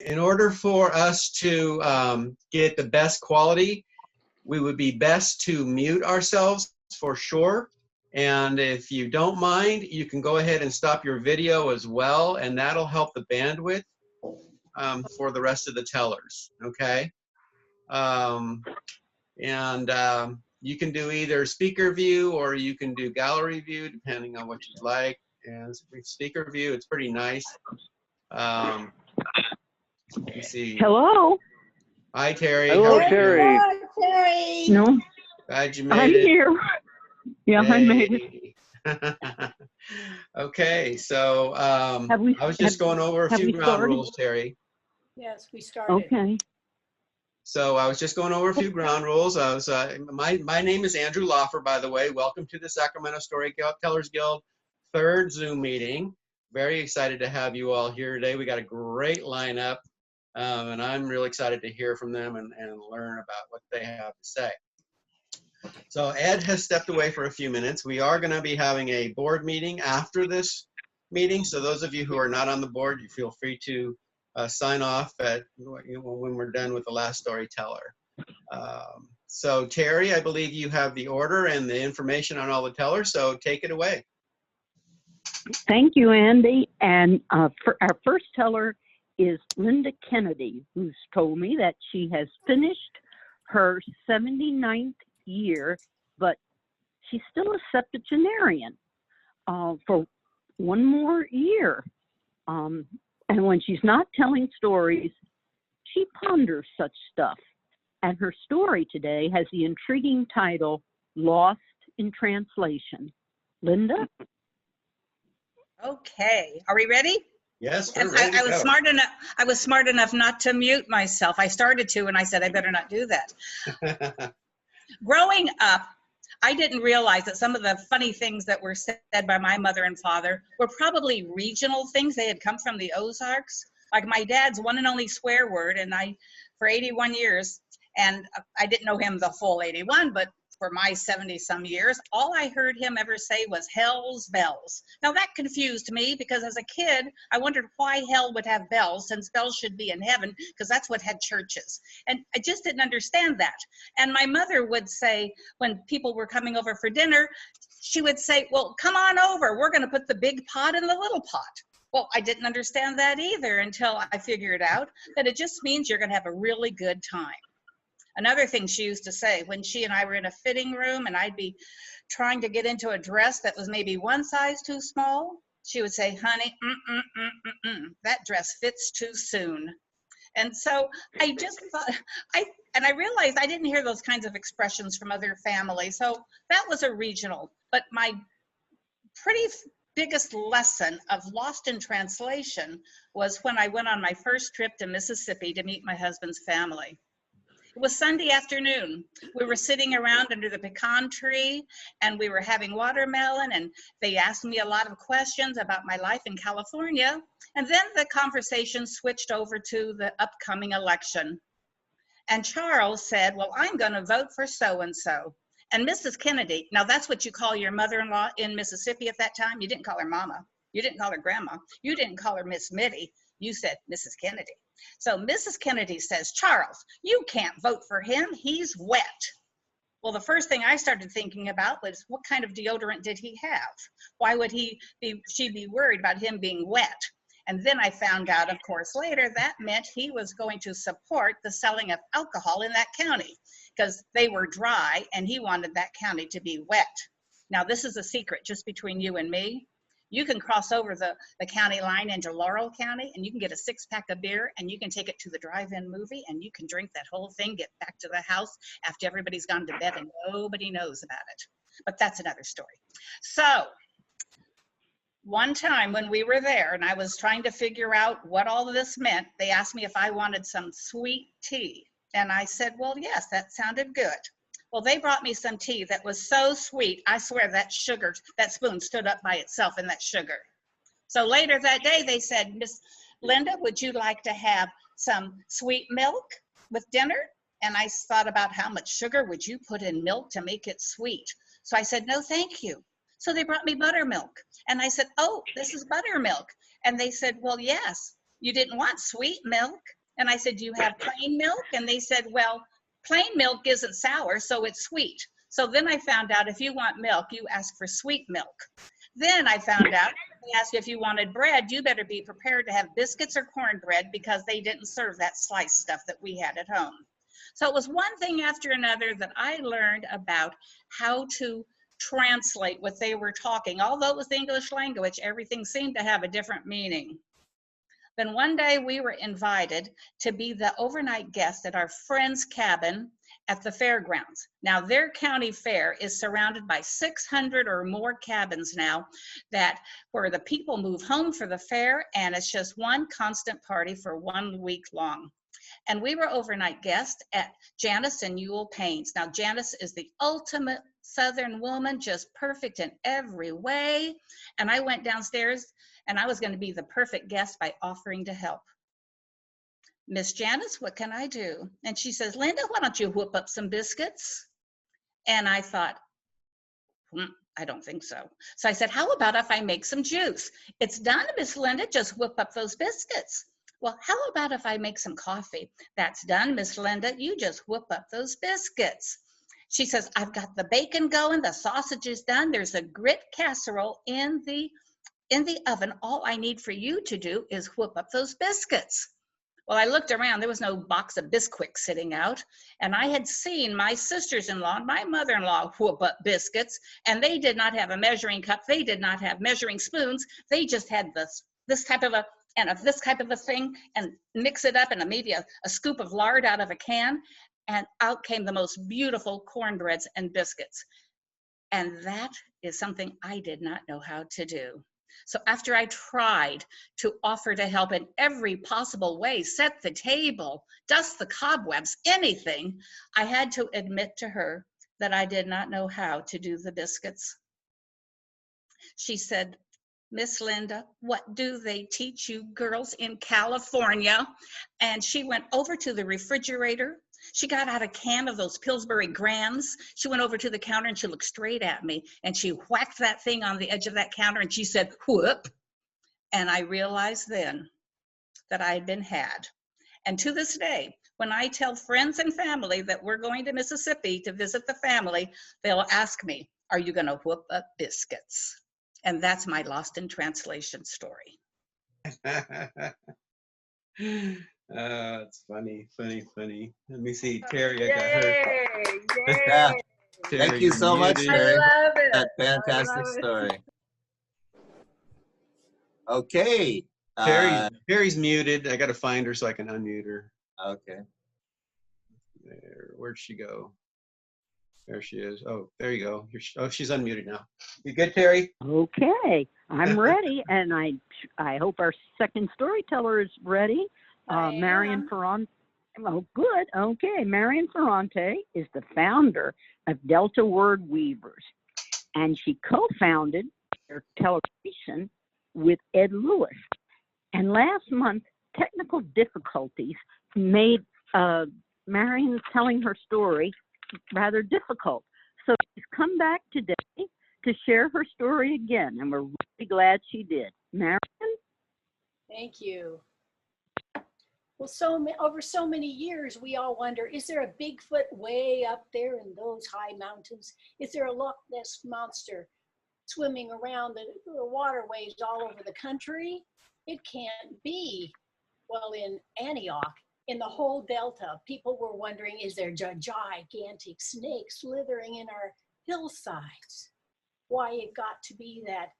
In order for us to get the best quality, we would be best to mute ourselves for sure. And if you don't mind, you can go ahead and stop your video as well, and that'll help the bandwidth for the rest of the tellers, okay? You can do either speaker view or you can do gallery view, depending on what you'd like. And speaker view, it's pretty nice. Let me see. Hello. Hi, Terry. Hello, Terry. Hello, Terry. No, Glad you made I'm it. here. Yeah, I made it. Okay, so I was just going over a few ground started? rules, Terry. Yes, we started. Okay. So I was just going over a few ground rules. My name is Andrew Loffer, by the way. Welcome to the Sacramento Storytellers Guild third Zoom meeting. Very excited to have you all here today. We got a great lineup, and I'm really excited to hear from them and learn about what they have to say. So Ed has stepped away for a few minutes. We are going to be having a board meeting after this meeting. So those of you who are not on the board, you feel free to sign off when we're done with the last storyteller. So Terry, I believe you have the order and the information on all the tellers, so take it away. Thank you, Andy. And for our first teller is Linda Kennedy, who's told me that she has finished her 79th year, but she's still a septuagenarian for one more year. And when she's not telling stories, she ponders such stuff. And her story today has the intriguing title, Lost in Translation. Linda? Okay, are we ready? Yes, And we're ready to I was go. I was smart enough not to mute myself. I started to, and I said I better not do that. Growing up, I didn't realize that some of the funny things that were said by my mother and father were probably regional things. They had come from the Ozarks. Like my dad's one and only swear word, and for 81 years, and I didn't know him the full 81, but for my 70-some years, all I heard him ever say was hell's bells. Now that confused me because as a kid, I wondered why hell would have bells since bells should be in heaven because that's what had churches. And I just didn't understand that. And my mother would say when people were coming over for dinner, she would say, well, come on over. We're going to put the big pot in the little pot. Well, I didn't understand that either until I figured out that it just means you're going to have a really good time. Another thing she used to say when she and I were in a fitting room and I'd be trying to get into a dress that was maybe one size too small, she would say, honey, that dress fits too soon. And so I just thought, I realized I didn't hear those kinds of expressions from other families. So that was a regional, but my pretty biggest lesson of lost in translation was when I went on my first trip to Mississippi to meet my husband's family. It was Sunday afternoon. We were sitting around under the pecan tree and we were having watermelon and they asked me a lot of questions about my life in California. And then the conversation switched over to the upcoming election. And Charles said, well, I'm going to vote for so-and-so. And Mrs. Kennedy, now that's what you call your mother-in-law in Mississippi at that time. You didn't call her mama. You didn't call her grandma. You didn't call her Miss Mitty. You said Mrs. Kennedy. So Mrs. Kennedy says, Charles, you can't vote for him. He's wet. Well, the first thing I started thinking about was what kind of deodorant did he have? Why would she be worried about him being wet? And then I found out, of course, later that meant he was going to support the selling of alcohol in that county because they were dry and he wanted that county to be wet. Now, this is a secret just between you and me. You can cross over the county line into Laurel County and you can get a 6-pack of beer and you can take it to the drive-in movie and you can drink that whole thing, get back to the house after everybody's gone to bed and nobody knows about it. But that's another story. So one time when we were there and I was trying to figure out what all of this meant, they asked me if I wanted some sweet tea. And I said, well, yes, that sounded good. Well, they brought me some tea that was so sweet, I swear that sugar, that spoon stood up by itself in that sugar. So later that day, they said, Miss Linda, would you like to have some sweet milk with dinner? And I thought about how much sugar would you put in milk to make it sweet? So I said, no, thank you. So they brought me buttermilk. And I said, oh, this is buttermilk. And they said, well, yes, you didn't want sweet milk. And I said, do you have plain milk? And they said, well, plain milk isn't sour, so it's sweet. So then I found out if you want milk, you ask for sweet milk. Then I found out they asked if you wanted bread, you better be prepared to have biscuits or cornbread because they didn't serve that sliced stuff that we had at home. So it was one thing after another that I learned about how to translate what they were talking. Although it was the English language, everything seemed to have a different meaning. Then one day we were invited to be the overnight guest at our friend's cabin at the fairgrounds. Now their county fair is surrounded by 600 or more cabins now that where the people move home for the fair, and it's just one constant party for 1 week long. And we were overnight guests at Janice and Ewell Payne's. Now Janice is the ultimate Southern woman, just perfect in every way. And I went downstairs and I was going to be the perfect guest by offering to help. Miss Janice, what can I do? And she says, Linda, why don't you whip up some biscuits? And I thought, I don't think so. So I said, how about if I make some juice? It's done, Miss Linda, just whip up those biscuits. Well, how about if I make some coffee? That's done, Miss Linda, you just whip up those biscuits. She says, I've got the bacon going, the sausage is done, there's a grit casserole in the oven. All I need for you to do is whip up those biscuits. Well, I looked around, there was no box of Bisquick sitting out, and I had seen my sisters-in-law and my mother-in-law whip up biscuits, and they did not have a measuring cup, they did not have measuring spoons, they just had this type of a thing, and mix it up, and maybe a scoop of lard out of a can, and out came the most beautiful cornbreads and biscuits. And that is something I did not know how to do. So after I tried to offer to help in every possible way, set the table, dust the cobwebs, anything, I had to admit to her that I did not know how to do the biscuits. She said, Miss Linda, what do they teach you girls in California? And she went over to the refrigerator. She got out a can of those Pillsbury Grams. She went over to the counter and she looked straight at me and she whacked that thing on the edge of that counter and she said, whoop. And I realized then that I had been had. And to this day, when I tell friends and family that we're going to Mississippi to visit the family, they'll ask me, are you gonna whoop up biscuits? And that's my lost in translation story. It's funny. Let me see, Terry, I got her. Yeah. Terry, Thank you so much, muted. Terry. love it. That fantastic story. Okay. Terry's muted. I got to find her so I can unmute her. Okay. There, where'd she go? There she is. Oh, there you go. Oh, she's unmuted now. You good, Terry? Okay, I'm ready, and I hope our second storyteller is ready. Marion Ferrante. Oh, good. Okay, Marion Ferrante is the founder of Delta Word Weavers, and she co-founded their television with Ed Lewis. And last month, technical difficulties made Marion telling her story rather difficult. So she's come back today to share her story again, and we're really glad she did. Marion? Thank you. Well, over so many years, we all wonder, is there a Bigfoot way up there in those high mountains? Is there a Loch Ness monster swimming around the waterways all over the country? It can't be. Well, in Antioch, in the whole Delta, people were wondering, is there a gigantic snake slithering in our hillsides? Why, it got to be that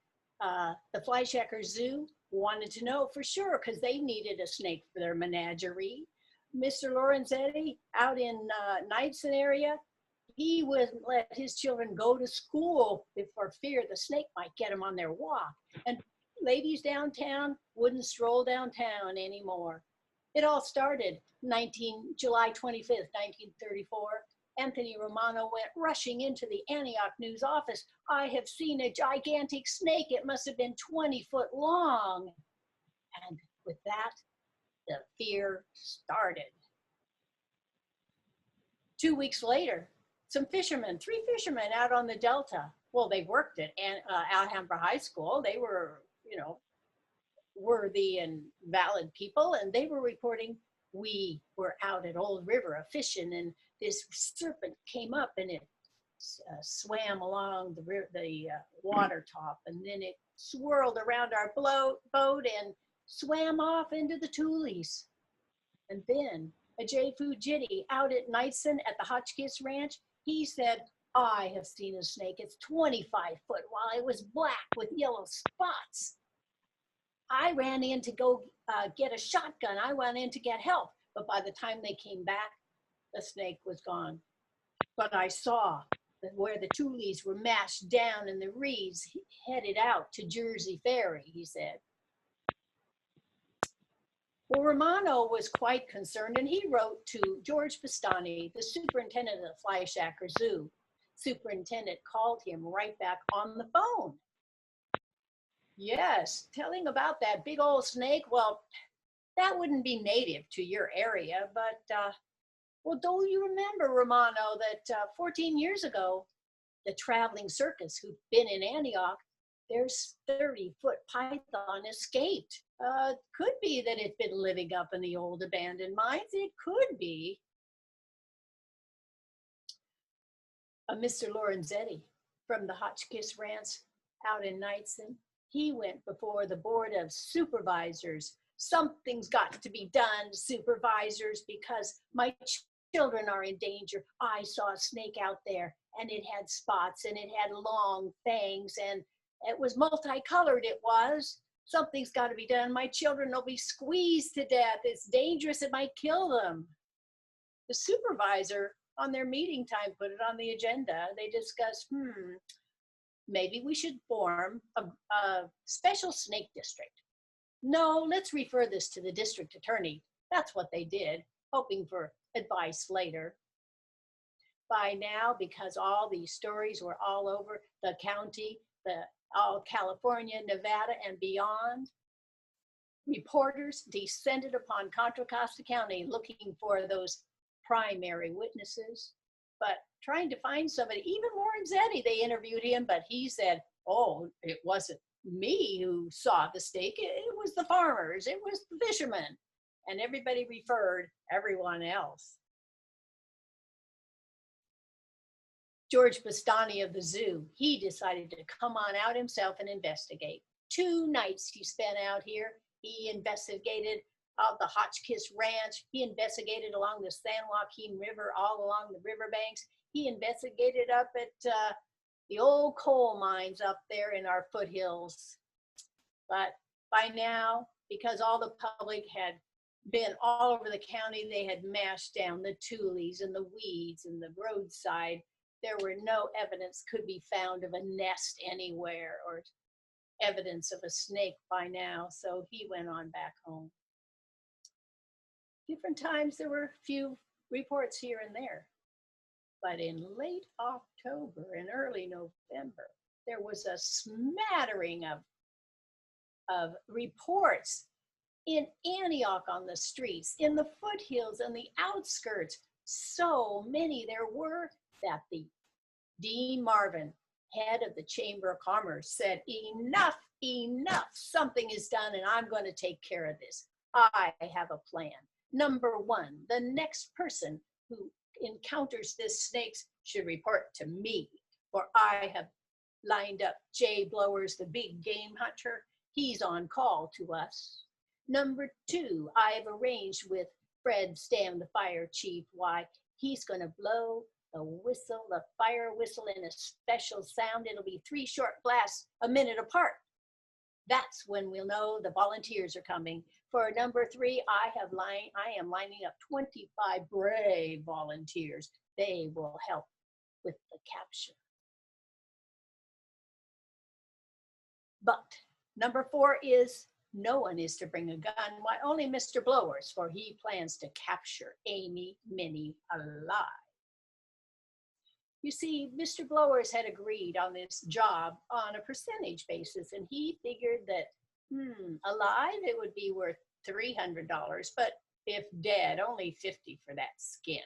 the Fleischacker Zoo wanted to know for sure because they needed a snake for their menagerie. Mr. Lorenzetti out in Knightson area, he wouldn't let his children go to school for fear the snake might get them on their walk. And ladies downtown wouldn't stroll downtown anymore. It all started July 25th, 1934. Anthony Romano went rushing into the Antioch News office. I have seen a gigantic snake. It must have been 20 foot long. And with that, the fear started. 2 weeks later, three fishermen out on the Delta. Well, they worked at Alhambra High School. They were, worthy and valid people, and they were reporting we were out at Old River a fishing, and this serpent came up and it swam along the water top, and then it swirled around our boat and swam off into the Tules. And then a J. Fujiti out at Knightson at the Hotchkiss Ranch, he said, I have seen a snake. It's 25 foot while it was black with yellow spots. I ran in to go get a shotgun. I went in to get help. But by the time they came back, the snake was gone. But I saw that where the Tules were mashed down and the reeds headed out to Jersey Ferry, he said. Well, Romano was quite concerned, and he wrote to George Pistani, the superintendent of the Fleischacker Zoo. Superintendent called him right back on the phone. Yes, telling about that big old snake. Well, that wouldn't be native to your area, but well, don't you remember, Romano, that 14 years ago, the traveling circus who'd been in Antioch, their 30-foot python escaped. Could be that it'd been living up in the old abandoned mines. It could be. Mr. Lorenzetti from the Hotchkiss Ranch out in Knightson, he went before the board of supervisors. Something's got to be done, supervisors, because my children are in danger. I saw a snake out there, and it had spots, and it had long fangs, and it was multicolored, it was. Something's got to be done. My children will be squeezed to death. It's dangerous. It might kill them. The supervisor on their meeting time put it on the agenda. They discussed, maybe we should form a special snake district. No, let's refer this to the district attorney. That's what they did, hoping for advice later. By now, because all these stories were all over the county, all California, Nevada, and beyond, reporters descended upon Contra Costa County looking for those primary witnesses, but trying to find somebody. Even Lorenzetti, they interviewed him, but he said, oh, it wasn't me who saw the snake. It was the farmers. It was the fishermen. And everybody referred everyone else. George Bastani of the zoo, he decided to come on out himself and investigate. 2 nights he spent out here. He investigated the Hotchkiss Ranch. He investigated along the San Joaquin River, all along the riverbanks. He investigated up at the old coal mines up there in our foothills. But by now, because all the public had been all over the county, they had mashed down the tules and the weeds and the roadside. There were no evidence could be found of a nest anywhere or evidence of a snake by now, so he went on back home. Different times there were a few reports here and there, but in late October and early November, there was a smattering of reports in Antioch on the streets, in the foothills and the outskirts. So many there were that the Dean Marvin, head of the Chamber of Commerce, said, enough, enough, something is done and I'm going to take care of this. I have a plan. Number 1, the next person who encounters this snakes should report to me, for I have lined up Jay Blowers, the big game hunter. He's on call to us. Number 2, I've arranged with Fred Stam, the fire chief, why he's going to blow the whistle, the fire whistle, in a special sound. It'll be 3 short blasts a minute apart. That's when we'll know the volunteers are coming. For number 3, I am lining up 25 brave volunteers. They will help with the capture. But number 4 is no one is to bring a gun. Why, only Mr. Blowers, for he plans to capture Amy Minnie alive. You see, Mr. Blowers had agreed on this job on a percentage basis, and he figured that, alive, it would be worth $300, but if dead, only $50 for that skin.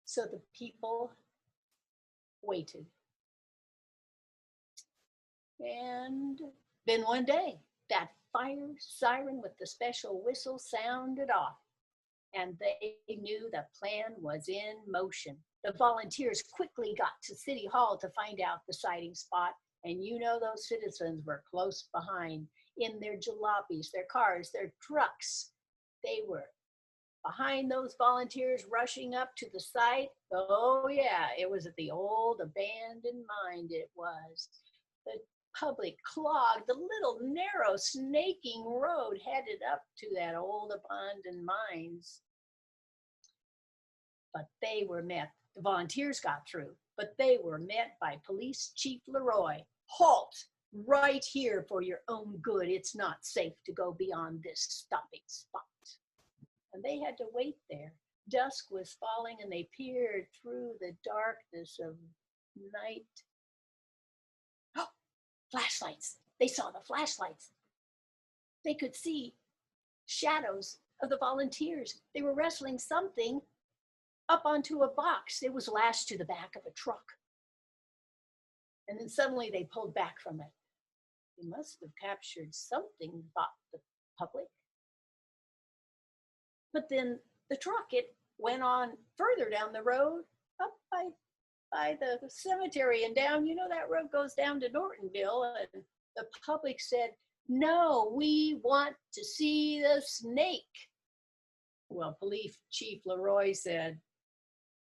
So the people waited. And Then one day, that fire siren with the special whistle sounded off, and they knew the plan was in motion. The volunteers quickly got to City Hall to find out the sighting spot, and you know those citizens were close behind in their jalopies, their cars, their trucks. They were behind those volunteers rushing up to the site. Oh yeah, it was at the old abandoned mine, it was. The public clogged the little narrow snaking road headed up to that old abandoned mines. But they were met, the volunteers got through, but they were met by Police Chief Leroy. Halt, right here for your own good. It's not safe to go beyond this stopping spot. And they had to wait there. Dusk was falling and they peered through the darkness of night. Oh, flashlights. They saw the flashlights. They could see shadows of the volunteers. They were wrestling something up onto a box. It was lashed to the back of a truck. And then suddenly they pulled back from it. They must have captured something, thought the public. But then the truck, it went on further down the road, up by the cemetery and down. You know, that road goes down to Nortonville, and the public said, no, we want to see the snake. Well, Police Chief Leroy said,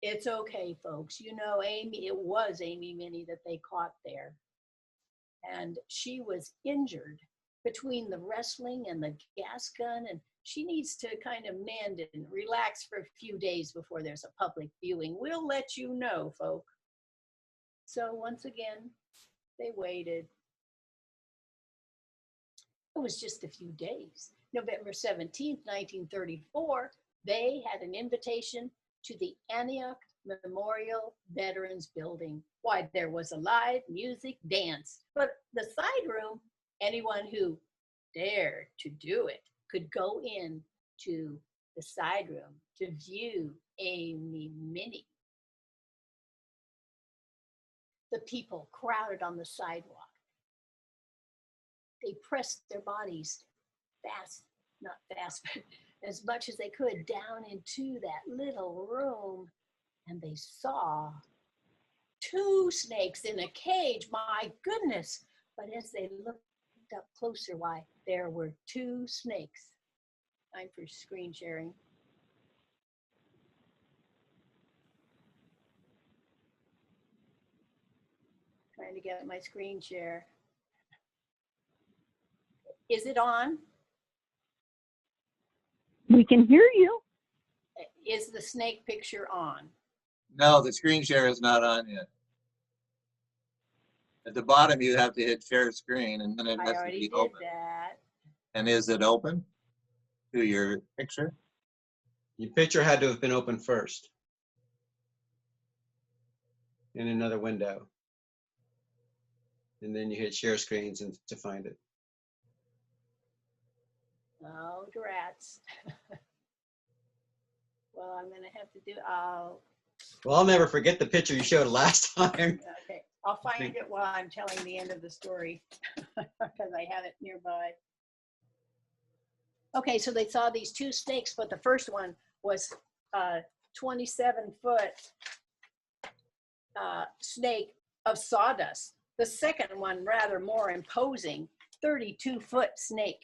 it's okay, folks. You know, it was Amy Minnie that they caught there. And she was injured between the wrestling and the gas gun, and she needs to kind of mend and relax for a few days before there's a public viewing. We'll let you know, folk. So once again, they waited. It was just a few days. November 17th, 1934, they had an invitation to the Antioch Memorial Veterans Building. Why, there was a live music dance, but the side room, anyone who dared to do it could go in to the side room to view Amy Minnie. The people crowded on the sidewalk. They pressed their bodies fast, not fast, but as much as they could down into that little room, and they saw 2 snakes in a cage. My goodness. But as they looked up closer, why, there were 2 snakes. Time for screen sharing. Trying to get my screen share. Is it on? We can hear you. Is the snake picture on? No, the screen share is not on yet. At the bottom, you have to hit share screen, and then it I has to already be did open. that. And is it open to your picture? Your picture had to have been open first in another window. And then you hit share screens and to find it. Oh, rats. Well, I'm gonna have to do, Well, I'll never forget the picture you showed last time. okay. I'll find it while I'm telling the end of the story because I have it nearby. Okay, so they saw these 2 snakes, but the first one was a 27-foot snake of sawdust. The second one, rather more imposing, 32-foot snake.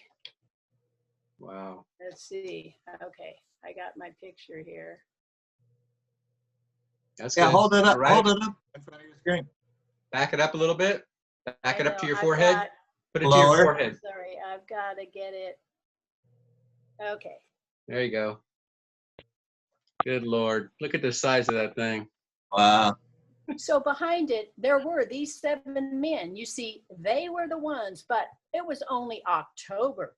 Wow. Let's see. Okay, I got my picture here. That's Yeah, good. hold it up. All right. Hold it up in front of your screen. Back it up a little bit. Back it up to your forehead. Put it to Lower. your forehead. Sorry, I've got to get it. Okay. There you go. Good Lord. Look at the size of that thing. Wow. So behind it, there were these 7 men. You see, they were the ones, but it was only October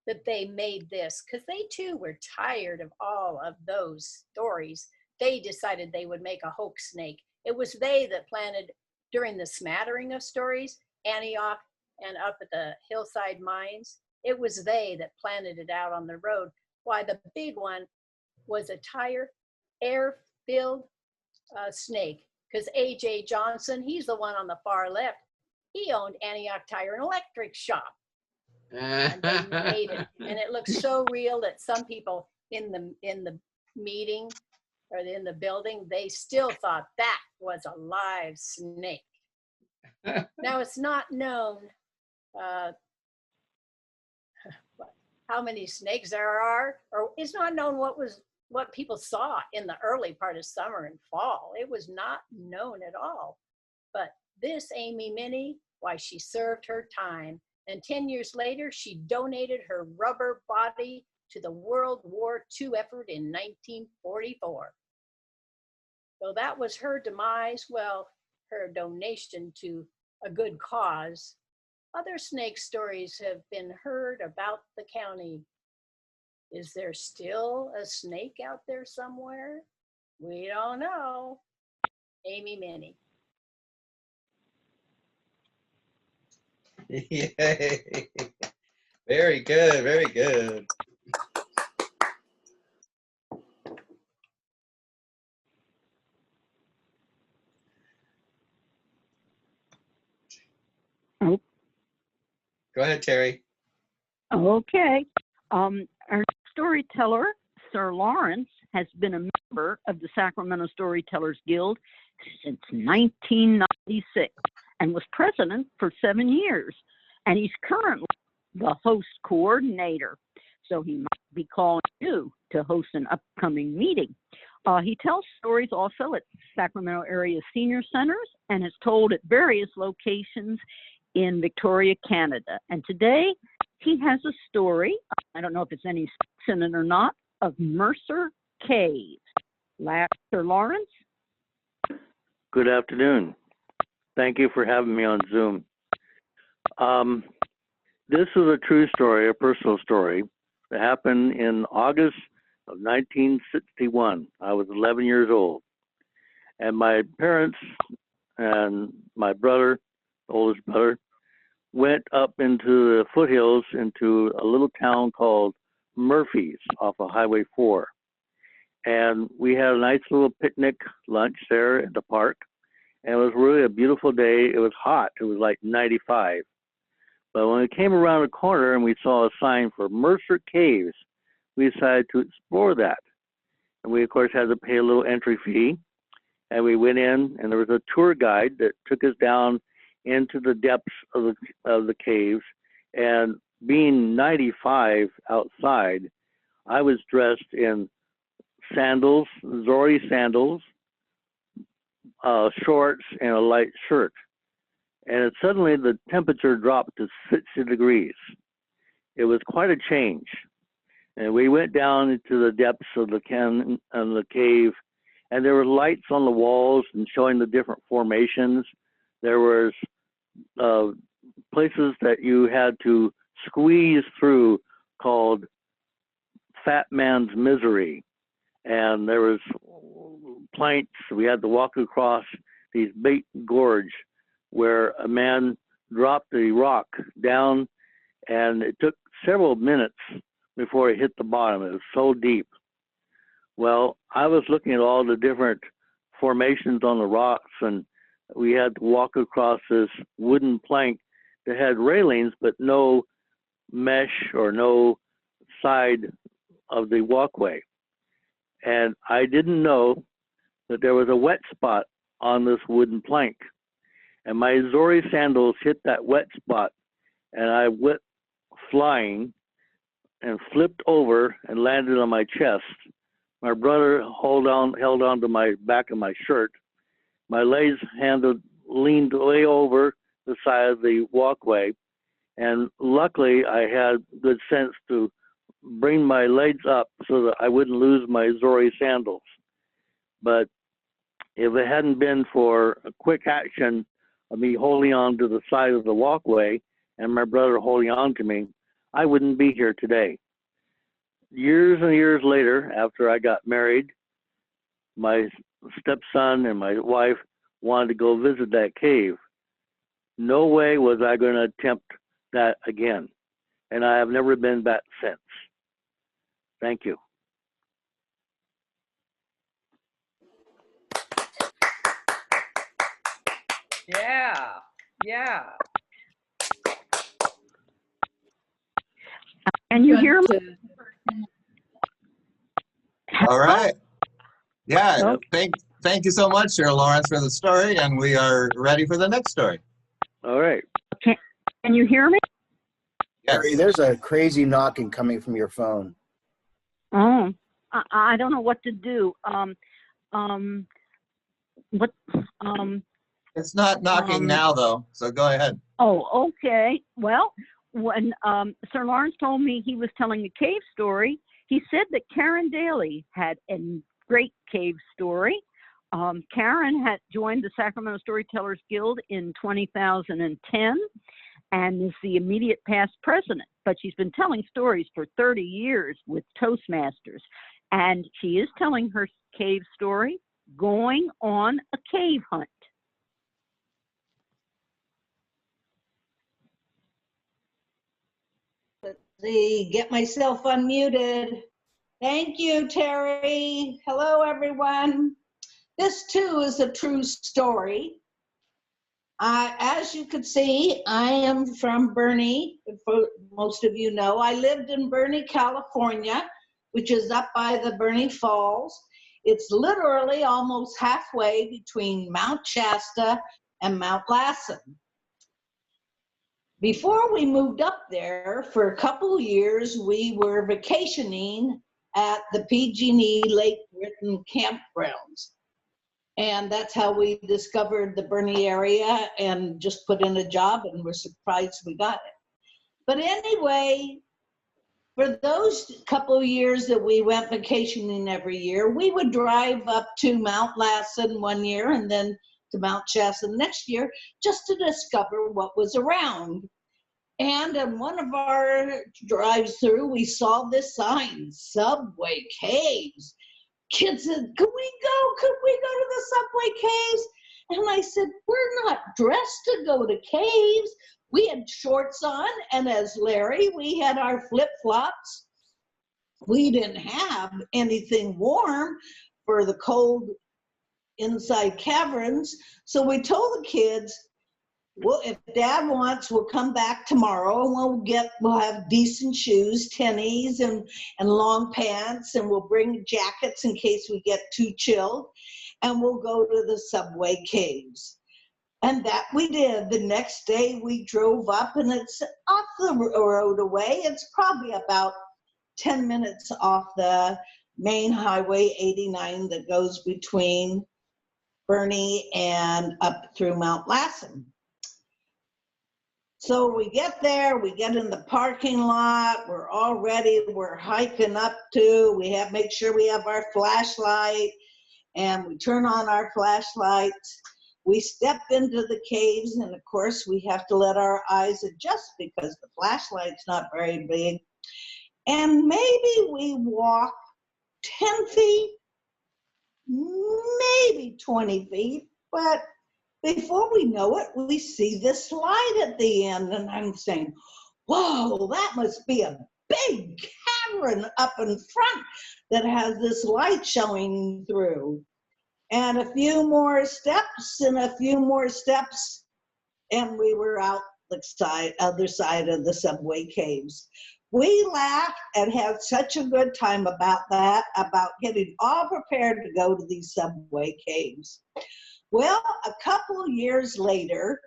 that they made this because they too were tired of all of those stories. They decided they would make a hoax snake. It was they that planted, during the smattering of stories, Antioch and up at the hillside mines, it was they that planted it out on the road. Why, the big one was a air-filled snake, because A.J. Johnson, he's the one on the far left, he owned Antioch Tire and Electric Shop. and they made it. And it looks so real that some people in the meeting or in the building, they still thought that was a live snake. Now it's not known how many snakes there are, or it's not known what people saw in the early part of summer and fall. It was not known at all. But this Amy Minnie, why, she served her time. And 10 years later, she donated her rubber body to the World War II effort in 1944. So that was her demise, well, her donation to a good cause. Other snake stories have been heard about the county. Is there still a snake out there somewhere? We don't know. Amy Minnie. Yay. Very good, very good. Oh. Go ahead, Terry. Okay. Our storyteller, Sir Lawrence, has been a member of the Sacramento Storytellers Guild since 1996 and was president for 7 years. And he's currently the host coordinator. So he might be calling you to host an upcoming meeting. He tells stories also at Sacramento area senior centers and has told at various locations in Victoria, Canada. And today he has a story, I don't know if it's any sex in it or not, of Mercer Caves. Sir Lawrence? Good afternoon. Thank you for having me on Zoom. This is a true story, a personal story that happened in August of 1961. I was 11 years old. And my parents and my brother, the oldest brother, went up into the foothills into a little town called Murphy's off of Highway 4. And we had a nice little picnic lunch there at the park. And it was really a beautiful day. It was hot. It was like 95. But when we came around the corner and we saw a sign for Mercer Caves, we decided to explore that. And we, of course, had to pay a little entry fee. And we went in, and there was a tour guide that took us down into the depths of the caves. And being 95 outside, I was dressed in sandals, Zori sandals, shorts, and a light shirt. And suddenly the temperature dropped to 60 degrees. It was quite a change. And we went down into the depths of the cave, and there were lights on the walls and showing the different formations. There was places that you had to squeeze through called Fat Man's Misery. And there was planks. We had to walk across these big gorge where a man dropped a rock down, and it took several minutes before it hit the bottom. It was so deep. Well, I was looking at all the different formations on the rocks, and we had to walk across this wooden plank that had railings, but no mesh or no side of the walkway. And I didn't know that there was a wet spot on this wooden plank. And my Zori sandals hit that wet spot, and I went flying and flipped over and landed on my chest. My brother held on to my back of my shirt. My legs leaned way over the side of the walkway, and luckily I had good sense to bring my legs up so that I wouldn't lose my Zori sandals. But if it hadn't been for a quick action of me holding on to the side of the walkway and my brother holding on to me, I wouldn't be here today. Years and years later, after I got married, my stepson and my wife wanted to go visit that cave. No way was I going to attempt that again. And I have never been back since. Thank you. Yeah, yeah. Can you hear me? All right. Yeah. Nope. Thank you so much, Sir Lawrence, for the story, and we are ready for the next story. All right. Can you hear me? Yes. Harry, there's a crazy knocking coming from your phone. Oh, I don't know what to do. What? It's not knocking now, though, so go ahead. Oh, okay. Well, when Sir Lawrence told me he was telling a cave story, he said that Karen Daly had a great cave story. Karen had joined the Sacramento Storytellers Guild in 2010 and is the immediate past president, but she's been telling stories for 30 years with Toastmasters. And she is telling her cave story, Going on a Cave Hunt. Let's see, get myself unmuted. Thank you, Terry. Hello, everyone. This too is a true story. As you could see, I am from Bernie. For most of you know, I lived in Bernie, California, which is up by the Bernie Falls. It's literally almost halfway between Mount Shasta and Mount Lassen. Before we moved up there, for a couple years, we were vacationing at the PG&E Lake Britain campgrounds. And that's how we discovered the Bernie area and just put in a job and we're surprised we got it. But anyway, for those couple of years that we went vacationing every year, we would drive up to Mount Lassen one year and then to Mount Shasta next year just to discover what was around. And on one of our drives through, we saw this sign, Subway Caves. Kids said, could we go? Could we go to the Subway Caves? And I said, we're not dressed to go to caves. We had shorts on, and as Larry, we had our flip-flops. We didn't have anything warm for the cold inside caverns. So we told the kids, well, if Dad wants, we'll come back tomorrow and we'll have decent shoes, tennies and long pants, and we'll bring jackets in case we get too chilled, and we'll go to the Subway Caves. And that we did. The next day we drove up, and it's off the road away. It's probably about 10 minutes off the main highway 89 that goes between Bernie and up through Mount Lassen. So we get there, we get in the parking lot, we're all ready, we're hiking up to, make sure we have our flashlight, and we turn on our flashlights. We step into the caves, and of course we have to let our eyes adjust because the flashlight's not very big. And maybe we walk 10 feet, maybe 20 feet, but before we know it, we see this light at the end, and I'm saying, whoa, that must be a big cavern up in front that has this light showing through. And a few more steps and a few more steps, and we were out the other side of the Subway Caves. We laughed and had such a good time about that, about getting all prepared to go to these Subway Caves. Well, a couple years later,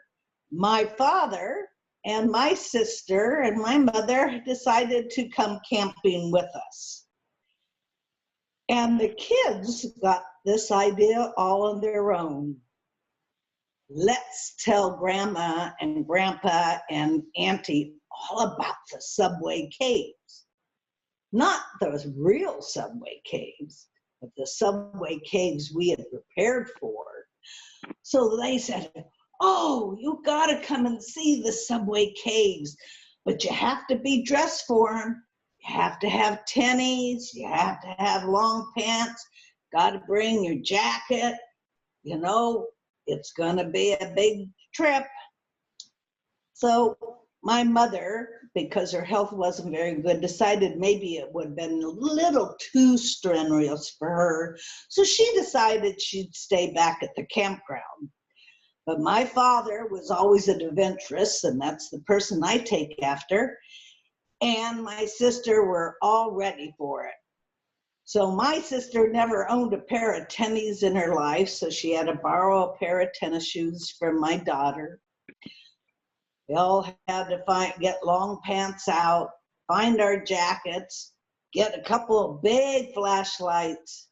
my father and my sister and my mother decided to come camping with us. And the kids got this idea all on their own. Let's tell Grandma and Grandpa and Auntie all about the Subway Caves. Not those real Subway Caves, but the Subway Caves we had prepared for. So they said, oh, you gotta come and see the Subway Caves, but you have to be dressed for them. You have to have tennies, you have to have long pants, gotta bring your jacket. You know, it's gonna be a big trip. So my mother, because her health wasn't very good, decided maybe it would have been a little too strenuous for her. So she decided she'd stay back at the campground. But my father was always an adventurous, and that's the person I take after. and my sister were all ready for it. So my sister never owned a pair of tennies in her life, so she had to borrow a pair of tennis shoes from my daughter. We all had to get long pants out, find our jackets, get a couple of big flashlights,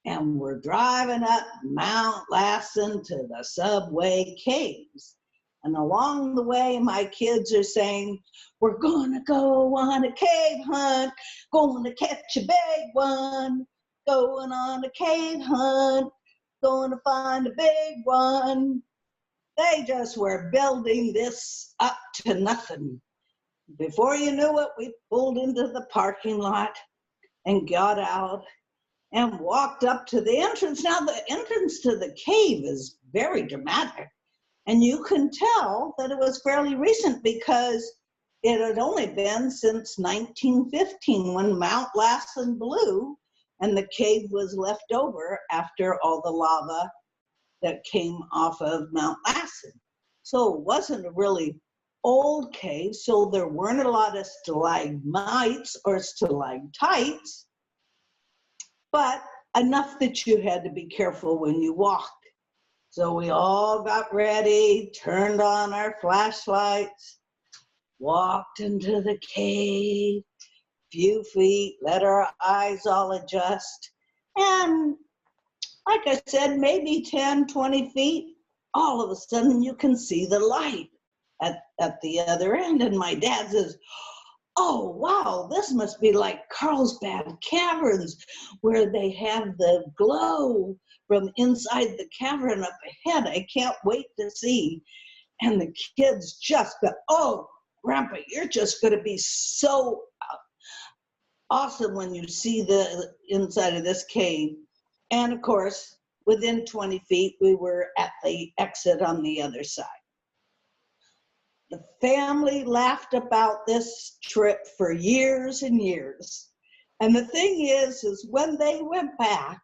and we're driving up Mount Lassen to the subway caves. And along the way, my kids are saying, we're gonna go on a cave hunt, going to catch a big one, going on a cave hunt, going to find a big one. They just were building this up to nothing. Before you knew it, we pulled into the parking lot and got out and walked up to the entrance. Now, the entrance to the cave is very dramatic. And you can tell that it was fairly recent because it had only been since 1915 when Mount Lassen blew and the cave was left over after all the lava that came off of Mount Lassen. So it wasn't a really old cave, so there weren't a lot of stalagmites or stalactites, but enough that you had to be careful when you walked. So we all got ready, turned on our flashlights, walked into the cave, few feet, let our eyes all adjust. And like I said, maybe 10, 20 feet, all of a sudden you can see the light at the other end. And my dad says, oh, wow, this must be like Carlsbad Caverns where they have the glow from inside the cavern up ahead. I can't wait to see. And the kids just go, oh, Grandpa, you're just going to be so awesome when you see the inside of this cave. And of course, within 20 feet, we were at the exit on the other side. The family laughed about this trip for years and years. And the thing is when they went back,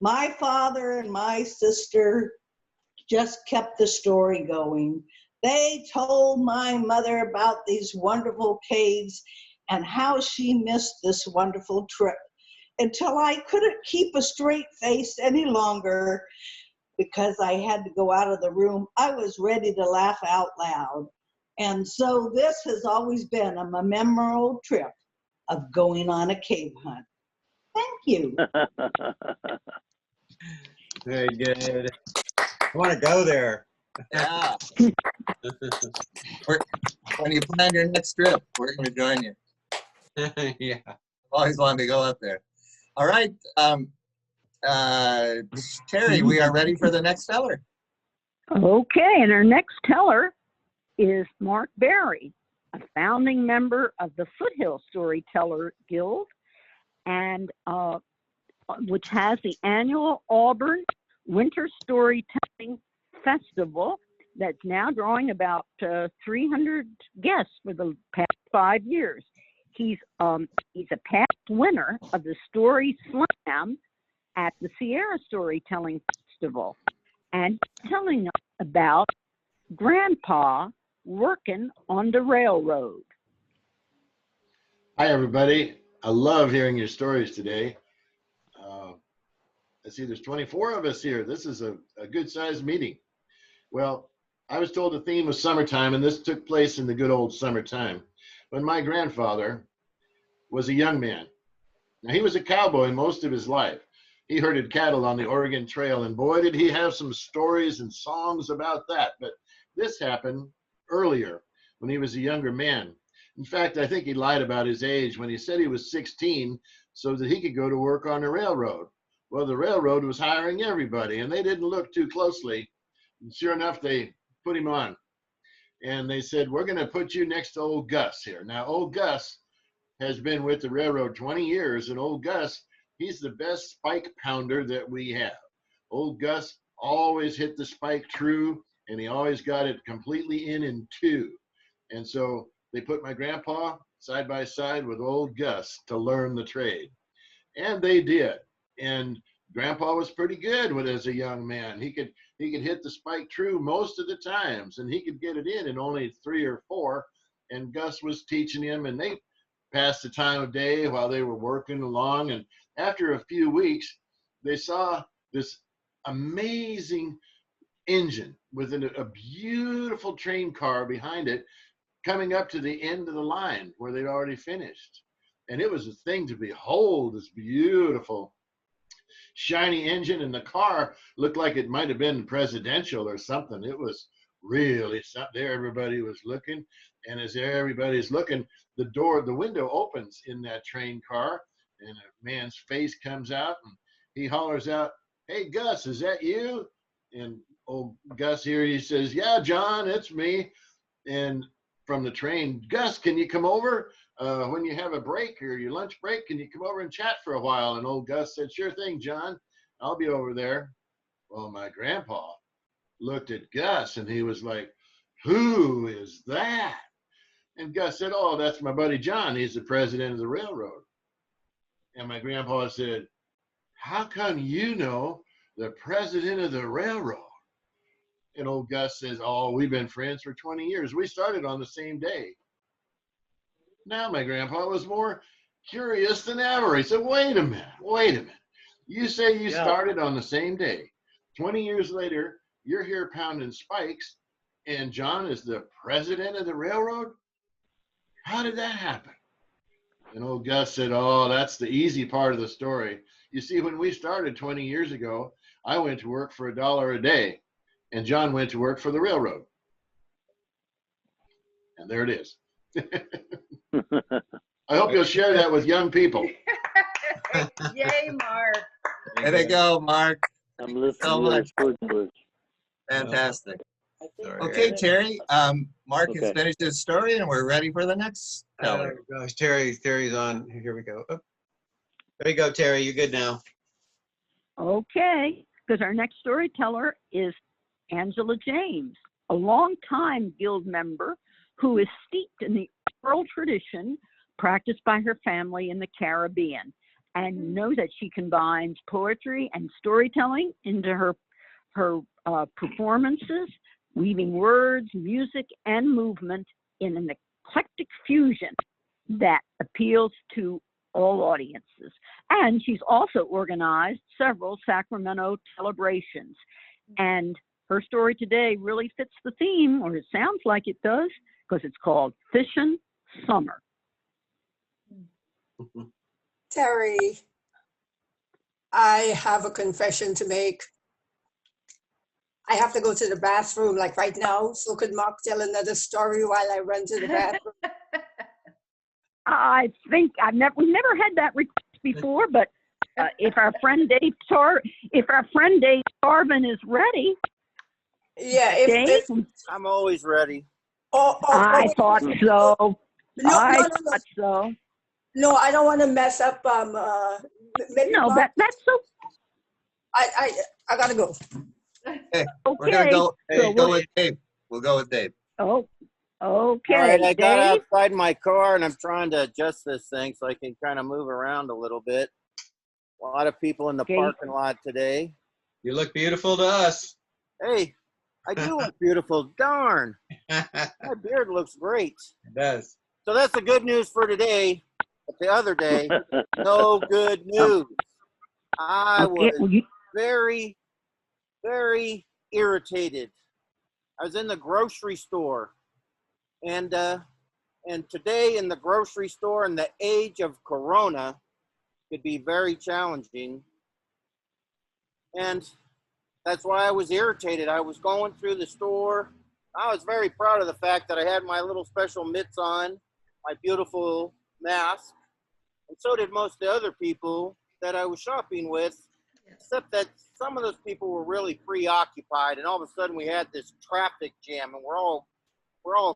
my father and my sister just kept the story going. They told my mother about these wonderful caves and how she missed this wonderful trip until I couldn't keep a straight face any longer because I had to go out of the room. I was ready to laugh out loud. And so this has always been a memorable trip of going on a cave hunt. Thank you. Very good. I want to go there. Yeah. When you plan your next trip, we're going to join you. Yeah. I've always wanted to go up there. All right. Terry, we are ready for the next teller. Okay, and our next teller is Mark Berry, a founding member of the Foothill Storyteller Guild, and which has the annual Auburn Winter Storytelling Festival that's now drawing about 300 guests for the past 5 years. He's a past winner of the Story Slam at the Sierra Storytelling Festival, and he's telling us about Grandpa working on the railroad. Hi, everybody. I love hearing your stories today. I see there's 24 of us here. This is a good-sized meeting. Well, I was told the theme was summertime, and this took place in the good old summertime when my grandfather was a young man. Now, he was a cowboy most of his life. He herded cattle on the Oregon Trail, and boy, did he have some stories and songs about that. But this happened earlier when he was a younger man. In fact, I think he lied about his age when he said he was 16 so that he could go to work on the railroad. Well, the railroad was hiring everybody, and they didn't look too closely. And sure enough, they put him on. And they said, we're going to put you next to old Gus here. Now, old Gus has been with the railroad 20 years, and old Gus, he's the best spike pounder that we have. Old Gus always hit the spike true, and he always got it completely in and two. And so they put my grandpa side by side with old Gus to learn the trade. And they did. And Grandpa was pretty good as a young man. He could hit the spike true most of the times, and he could get it in only 3 or 4. And Gus was teaching him, and pass the time of day while they were working along. And after a few weeks, they saw this amazing engine with a beautiful train car behind it coming up to the end of the line where they'd already finished. And it was a thing to behold, this beautiful shiny engine, and the car looked like it might have been presidential or something. It was really something. There, everybody was looking, and as everybody's looking, the window opens in that train car, and a man's face comes out, and he hollers out, "Hey, Gus, is that you?" And old Gus here, he says, "Yeah, John, it's me." And from the train, "Gus, can you come over? When you have a break or your lunch break, can you come over and chat for a while?" And old Gus said, "Sure thing, John. I'll be over there." Well, my grandpa looked at Gus and he was like, "Who is that?" And Gus said, "Oh, that's my buddy John. He's the president of the railroad." And my grandpa said, "How come you know the president of the railroad?" And old Gus says, "Oh, we've been friends for 20 years. We started on the same day." Now my grandpa was more curious than ever. He said, wait a minute. You say you started on the same day. 20 years later, you're here pounding spikes, and John is the president of the railroad? How did that happen? And old Gus said, "Oh, that's the easy part of the story. You see, when we started 20 years ago, I went to work for $1 a day, and John went to work for the railroad." And there it is. I hope you'll share that with young people. Yay, Mark. There they go, Mark. I'm listening So really much. speechless. Fantastic. I think Okay, Terry, Mark has Okay. finished his story and we're ready for the next Oh teller. gosh, Terry's on. Here we go. Oh, there you go, Terry. You're good now. Okay, because our next storyteller is Angela James, a longtime guild member who is steeped in the oral tradition practiced by her family in the Caribbean, and knows that she combines poetry and storytelling into her performances, weaving words, music, and movement in an eclectic fusion that appeals to all audiences. And she's also organized several Sacramento celebrations. And her story today really fits the theme, or it sounds like it does, because it's called Fishin' Summer. Terry, I have a confession to make. I have to go to the bathroom like right now, so could Mark tell another story while I run to the bathroom? I think we've never had that request before, but if our friend Dave Tarvin is ready, Yeah, Dave, I'm always ready. I thought so. No, I no, no, thought so. no, I don't want to mess up. Maybe No, Mark, that's so I gotta go. Okay, we're okay. gonna go So with Dave. We'll go with Dave. Oh, okay. All right, I got Dave? outside my car and I'm trying to adjust this thing so I can kind of move around a little bit. A lot of people in the Okay. parking lot today. You look beautiful to us. Hey, I do look beautiful. Darn, It my beard looks great. does. So that's the good news for today. But the other day, no good news. I Okay, was very, very irritated. I was in the grocery store, and today in the grocery store in the age of Corona could be very challenging, and that's why I was irritated. I was going through the store. I was very proud of the fact that I had my little special mitts on, my beautiful mask, and so did most of the other people that I was shopping with, except that some of those people were really preoccupied, and all of a sudden we had this traffic jam, and we're all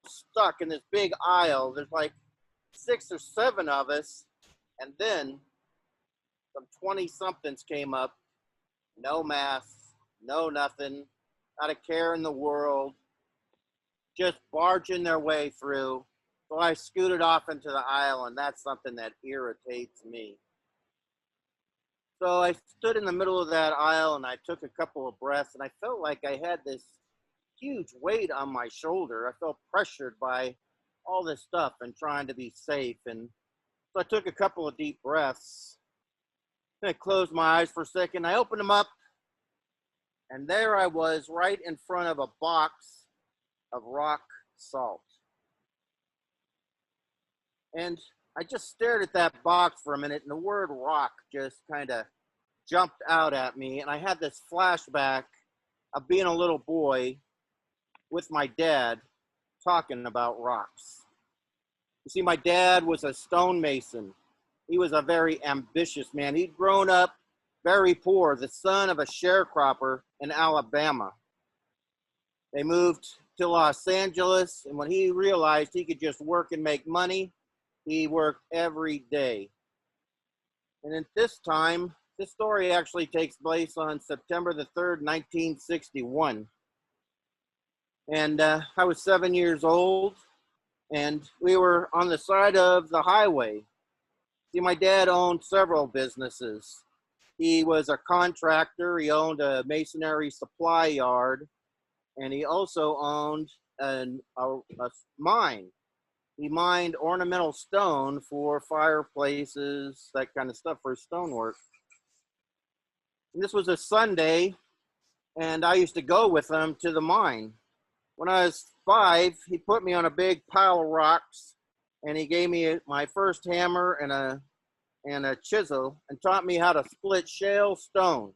stuck in this big aisle. There's like 6 or 7 of us, and then some 20-somethings came up, no masks, no nothing, not a care in the world, just barging their way through. So I scooted off into the aisle, and that's something that irritates me. So I stood in the middle of that aisle, and I took a couple of breaths, and I felt like I had this huge weight on my shoulder. I felt pressured by all this stuff and trying to be safe. And So I took a couple of deep breaths. Then I closed my eyes for a second. I opened them up, and there I was right in front of a box of rock salt. And I just stared at that box for a minute, and the word rock just kind of jumped out at me. And I had this flashback of being a little boy with my dad talking about rocks. You see, my dad was a stonemason. He was a very ambitious man. He'd grown up very poor, the son of a sharecropper in Alabama. They moved to Los Angeles, and when he realized he could just work and make money, he worked every day. And at this time, this story actually takes place on September the 3rd, 1961. And I was 7 years old, and we were on the side of the highway. See, my dad owned several businesses. He was a contractor. He owned a masonry supply yard, and he also owned a mine. He mined ornamental stone for fireplaces, that kind of stuff for stonework. And this was a Sunday, and I used to go with him to the mine. When I was 5, he put me on a big pile of rocks, and he gave me my first hammer and a chisel and taught me how to split shale stone.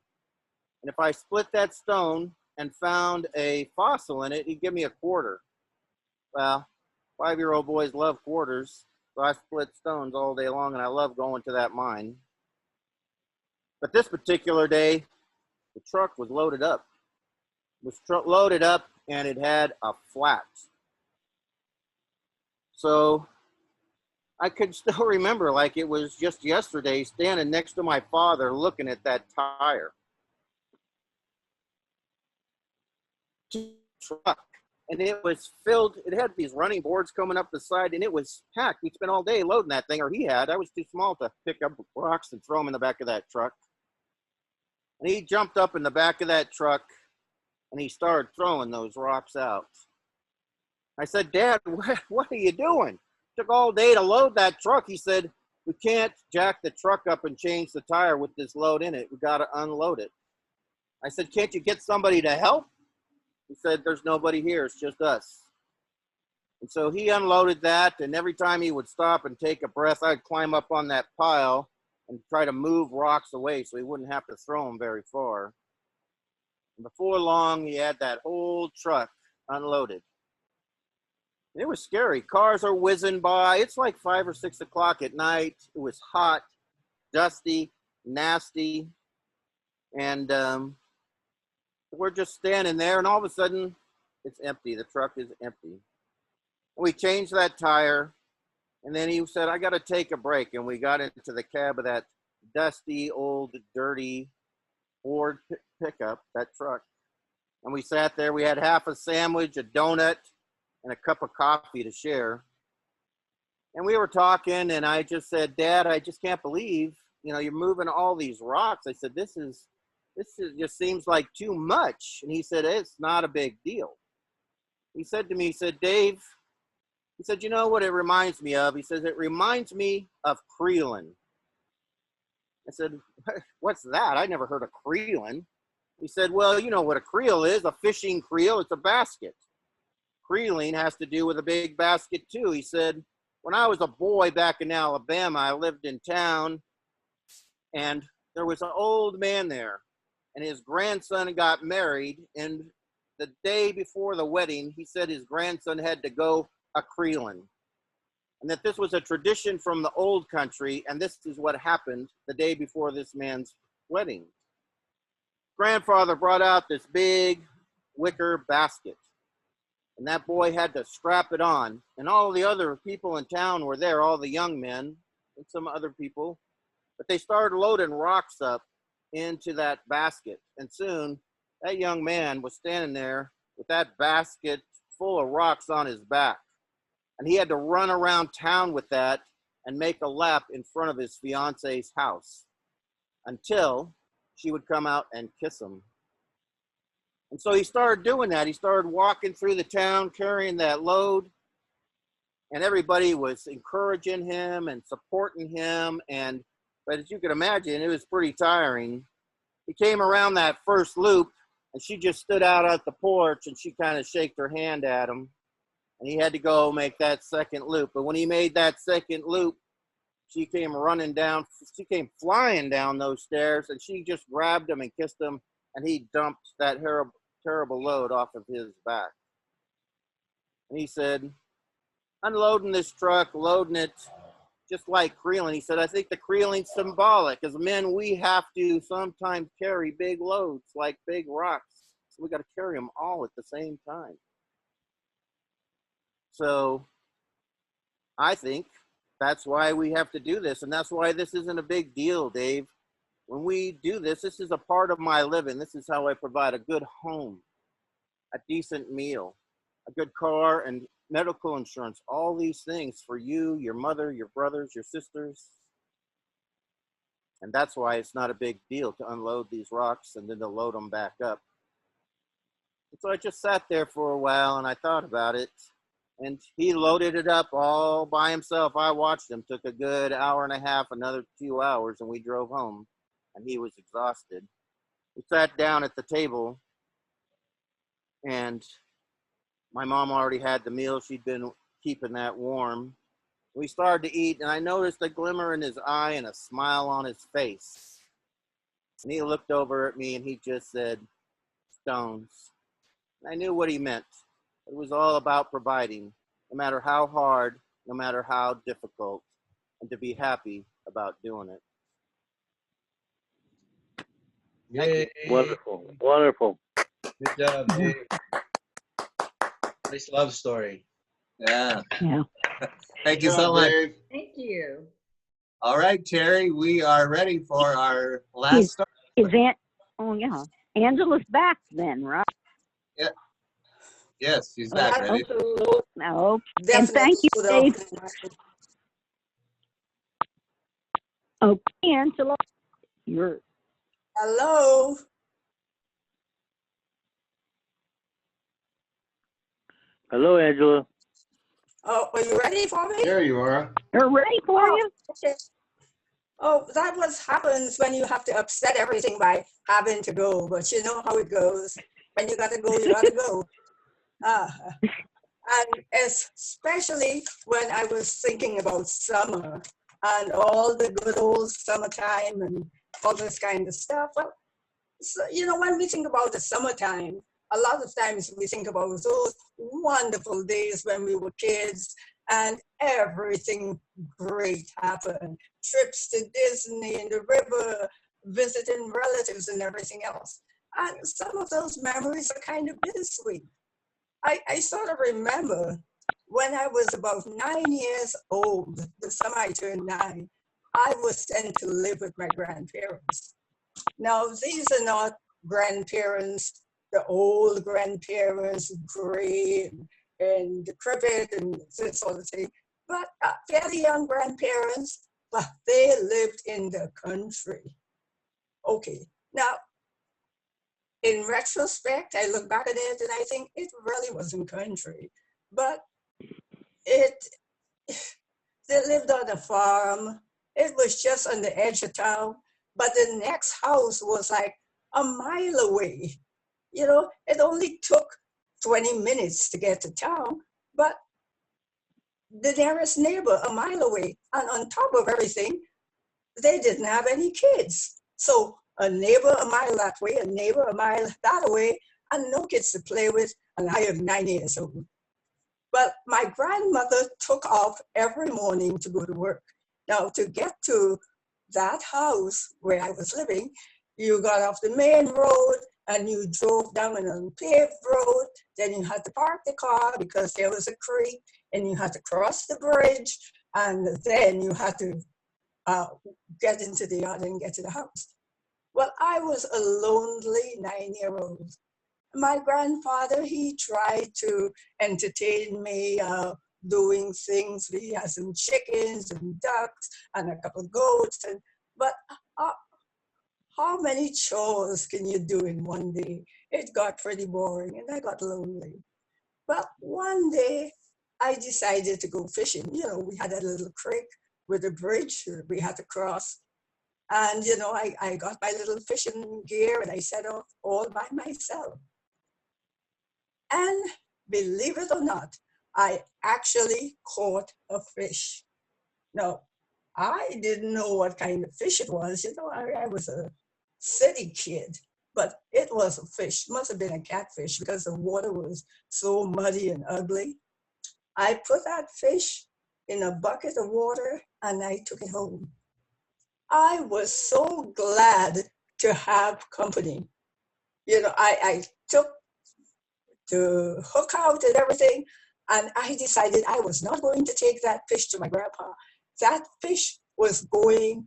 And if I split that stone and found a fossil in it, he'd give me a quarter. Well, 5-year-old boys love quarters, so I split stones all day long, and I love going to that mine. But this particular day, the truck was loaded up. It was loaded up, and it had a flat. So I could still remember like it was just yesterday, standing next to my father looking at that tire. Truck. And it was filled, it had these running boards coming up the side, and it was packed. We spent all day loading that thing, or he had. I was too small to pick up rocks and throw them in the back of that truck. And he jumped up in the back of that truck, and he started throwing those rocks out. I said, Dad, what are you doing? It took all day to load that truck. He said, we can't jack the truck up and change the tire with this load in it. We got to unload it. I said, can't you get somebody to help? He said, there's nobody here. It's just us. And so he unloaded that, and every time he would stop and take a breath, I'd climb up on that pile and try to move rocks away so he wouldn't have to throw them very far. And before long, he had that whole truck unloaded. It was scary. Cars are whizzing by. It's like 5 or 6 o'clock at night. It was hot, dusty, nasty. And we're just standing there, and all of a sudden, it's empty. The truck is empty. We changed that tire, and then he said, I got to take a break. And we got into the cab of that dusty, old, dirty Ford pickup, that truck. And we sat there. We had half a sandwich, a donut, and a cup of coffee to share. And we were talking, and I just said, Dad, I just can't believe, you're moving all these rocks. I said, this just seems like too much. And he said, it's not a big deal. He said to me, he said, Dave, he said, you know what it reminds me of? He says, it reminds me of creeling. I said, what's that? I never heard of creeling. He said, well, you know what a creel is, a fishing creel. It's a basket. Creeling has to do with a big basket too. He said, when I was a boy back in Alabama, I lived in town, and there was an old man there, and his grandson got married, and the day before the wedding, he said his grandson had to go a-creeling, and that this was a tradition from the old country, and this is what happened the day before this man's wedding. Grandfather brought out this big wicker basket, and that boy had to strap it on, and all the other people in town were there, all the young men and some other people, but they started loading rocks up into that basket, and soon that young man was standing there with that basket full of rocks on his back, and he had to run around town with that and make a lap in front of his fiance's house until she would come out and kiss him. And so he started doing that. He started walking through the town carrying that load, and everybody was encouraging him and supporting him. But as you can imagine, it was pretty tiring. He came around that first loop, and she just stood out at the porch, and she kind of shaked her hand at him, and he had to go make that second loop. But when he made that second loop, she came running down. She came flying down those stairs, and she just grabbed him and kissed him, and he dumped that terrible load off of his back. And he said, unloading this truck, loading it just like creeling. He said, I think the creeling's symbolic. As men, we have to sometimes carry big loads like big rocks. So we got to carry them all at the same time. So I think that's why we have to do this. And that's why this isn't a big deal, Dave. When we do this, this is a part of my living. This is how I provide a good home, a decent meal, a good car, and medical insurance, all these things for you, your mother, your brothers, your sisters. And that's why it's not a big deal to unload these rocks and then to load them back up. And so I just sat there for a while and I thought about it. And he loaded it up all by himself. I watched him. Took a good hour and a half, another 2 hours, and we drove home. And he was exhausted. We sat down at the table, and my mom already had the meal. She'd been keeping that warm. We started to eat, and I noticed a glimmer in his eye and a smile on his face. And he looked over at me, and he just said, stones. And I knew what he meant. It was all about providing, no matter how hard, no matter how difficult, and to be happy about doing it. Yay. Wonderful, wonderful. Good job, Dave. Nice love story. Yeah. Yeah. Thank you Good so job, much. Dave. Thank you. All right, Terry, we are ready for our last story. Oh, yeah. Angela's back then, right? Yes, she's back. That Ready? also No. And definitely thank you, stood out Dave. in my- Okay, Angela. You're Hello. Hello, Angela. Oh, are you ready for me? There you are. ready for you? Okay. Oh, that what happens when you have to upset everything by having to go. But you know how it goes. When you gotta go, you gotta go. And especially when I was thinking about summer and all the good old summertime and all this kind of stuff. Well, so, you know, when we think about the summertime, a lot of times we think about those wonderful days when we were kids and everything great happened. Trips to Disney and the river, visiting relatives and everything else. And some of those memories are kind of bittersweet. I sort of remember when I was about 9 years old, the summer I turned 9, I was sent to live with my grandparents. Now, these are not grandparents, the old grandparents, gray and decrepit and this sort of thing, but fairly young grandparents, but they lived in the country. Okay, now, in retrospect, I look back at it and I think it really wasn't country, but they lived on a farm. It was just on the edge of town, but the next house was like a mile away. You know, it only took 20 minutes to get to town, but the nearest neighbor a mile away, and on top of everything, they didn't have any kids. So a neighbor a mile that way, a neighbor a mile that way, and no kids to play with, and I am 9 years old. But my grandmother took off every morning to go to work. Now, to get to that house where I was living, you got off the main road and you drove down an unpaved road. Then you had to park the car because there was a creek, and you had to cross the bridge, and then you had to get into the yard and get to the house. Well, I was a lonely 9-year-old. My grandfather, he tried to entertain me doing things. He had some chickens and ducks and a couple of goats. But how many chores can you do in one day? It got pretty boring and I got lonely. But one day I decided to go fishing. You know, we had a little creek with a bridge we had to cross. And, you know, I got my little fishing gear and I set off all by myself. And believe it or not, I actually caught a fish. Now, I didn't know what kind of fish it was. You know, I was a city kid, but it was a fish. Must have been a catfish because the water was so muddy and ugly. I put that fish in a bucket of water and I took it home. I was so glad to have company. You know, I took the hook out and everything, and I decided I was not going to take that fish to my grandpa. That fish was going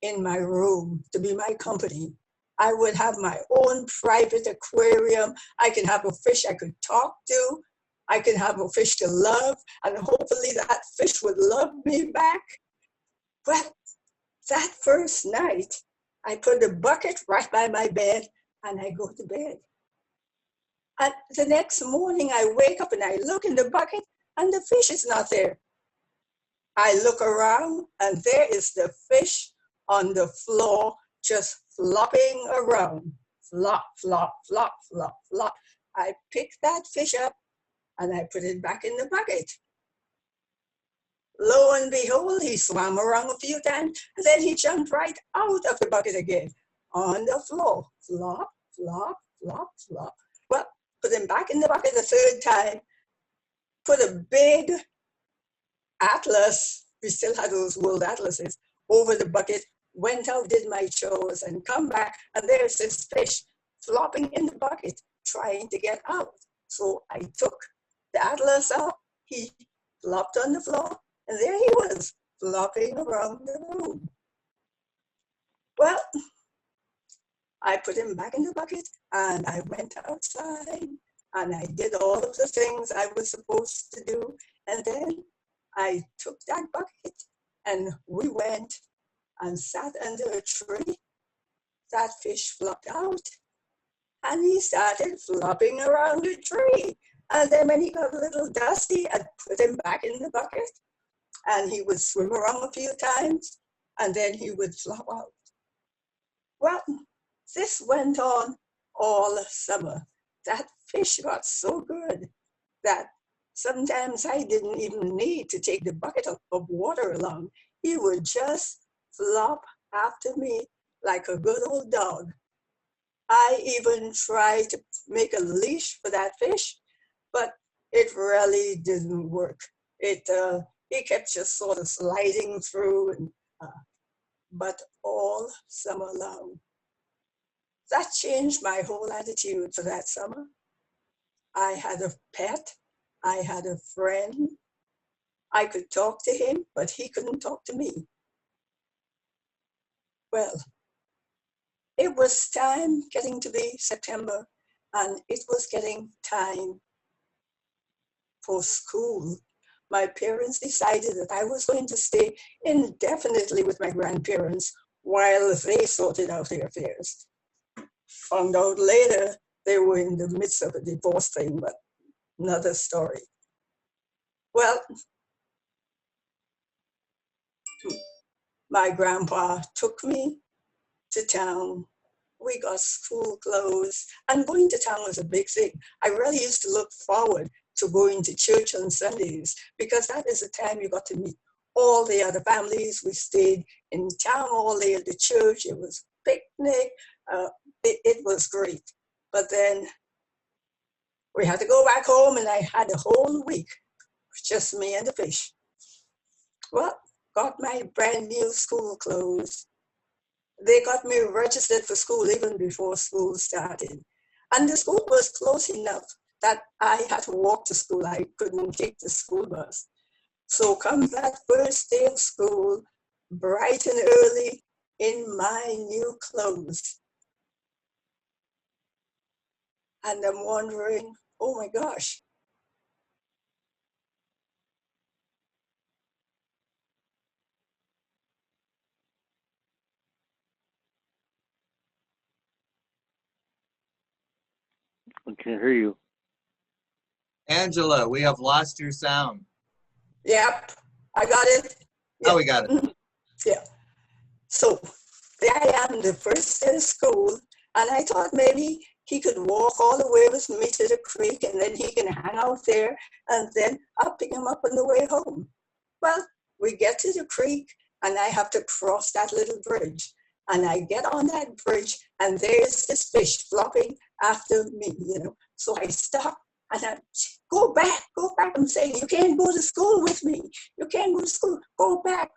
in my room to be my company. I would have my own private aquarium. I can have a fish I could talk to. I can have a fish to love, and hopefully that fish would love me back. Well, that first night, I put the bucket right by my bed and I go to bed. And the next morning, I wake up and I look in the bucket and the fish is not there. I look around and there is the fish on the floor just flopping around. Flop, flop, flop, flop, flop. I picked that fish up and I put it back in the bucket. Lo and behold, he swam around a few times and then he jumped right out of the bucket again on the floor. Flop, flop, flop, flop. Well, put him back in the bucket the third time, put a big atlas, we still had those world atlases, over the bucket, went out, did my chores, and come back, and there's this fish flopping in the bucket, trying to get out. So I took the atlas out, he flopped on the floor, and there he was, flopping around the room. Well, I put him back in the bucket, and I went outside, and I did all of the things I was supposed to do, and then I took that bucket and we went and sat under a tree. That fish flopped out and he started flopping around the tree. And then when he got a little dusty, I put him back in the bucket and he would swim around a few times and then he would flop out. Well, this went on all summer. That fish got so good that sometimes I didn't even need to take the bucket of water along. He would just flop after me like a good old dog. I even tried to make a leash for that fish, but it really didn't work. He kept just sort of sliding through, but all summer long. That changed my whole attitude for that summer. I had a pet. I had a friend. I could talk to him, but he couldn't talk to me. Well, it was time getting to be September, and it was getting time for school. My parents decided that I was going to stay indefinitely with my grandparents while they sorted out their affairs. Found out later they were in the midst of a divorce thing, but another story. Well, my grandpa took me to town. We got school clothes, and going to town was a big thing. I really used to look forward to going to church on Sundays because that is the time you got to meet all the other families. We stayed in town all day at the church. It was a picnic. It was great. But then we had to go back home, and I had a whole week, just me and the fish. Well, got my brand new school clothes. They got me registered for school even before school started. And the school was close enough that I had to walk to school. I couldn't take the school bus. So come that first day of school, bright and early, in my new clothes. And I'm wondering, oh my gosh, I can't hear you. Angela, we have lost your sound. Yep, I got it. Oh, we got it. Yeah. So there I am, the first day of school, and I thought maybe he could walk all the way with me to the creek, and then he can hang out there, and then I'll pick him up on the way home. Well, we get to the creek, and I have to cross that little bridge. And I get on that bridge, and there's this fish flopping after me, you know. So I stop, and I go back. I'm saying, you can't go to school with me. You can't go to school. Go back.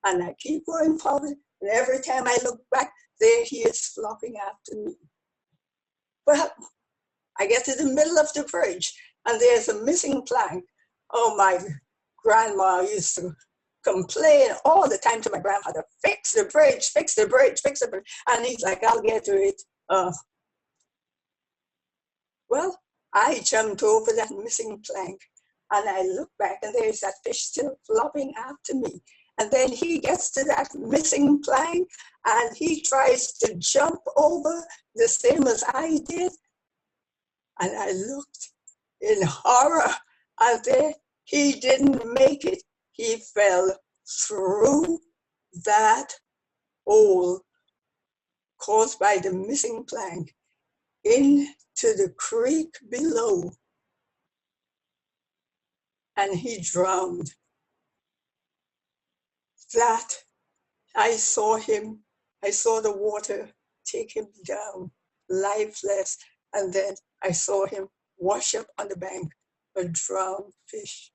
And I keep going forward. And every time I look back, there he is flopping after me. Well, I get to the middle of the bridge, and there's a missing plank. Oh, my grandma used to complain all the time to my grandfather, fix the bridge. And he's like, I'll get to it. Well, I jumped over that missing plank, and I look back, and there's that fish still flopping after me. And then he gets to that missing plank, and he tries to jump over the same as I did. And I looked in horror, and there he didn't make it. He fell through that hole caused by the missing plank into the creek below, and he drowned. That I saw the water take him down, lifeless, and then I saw him wash up on the bank, a drowned fish.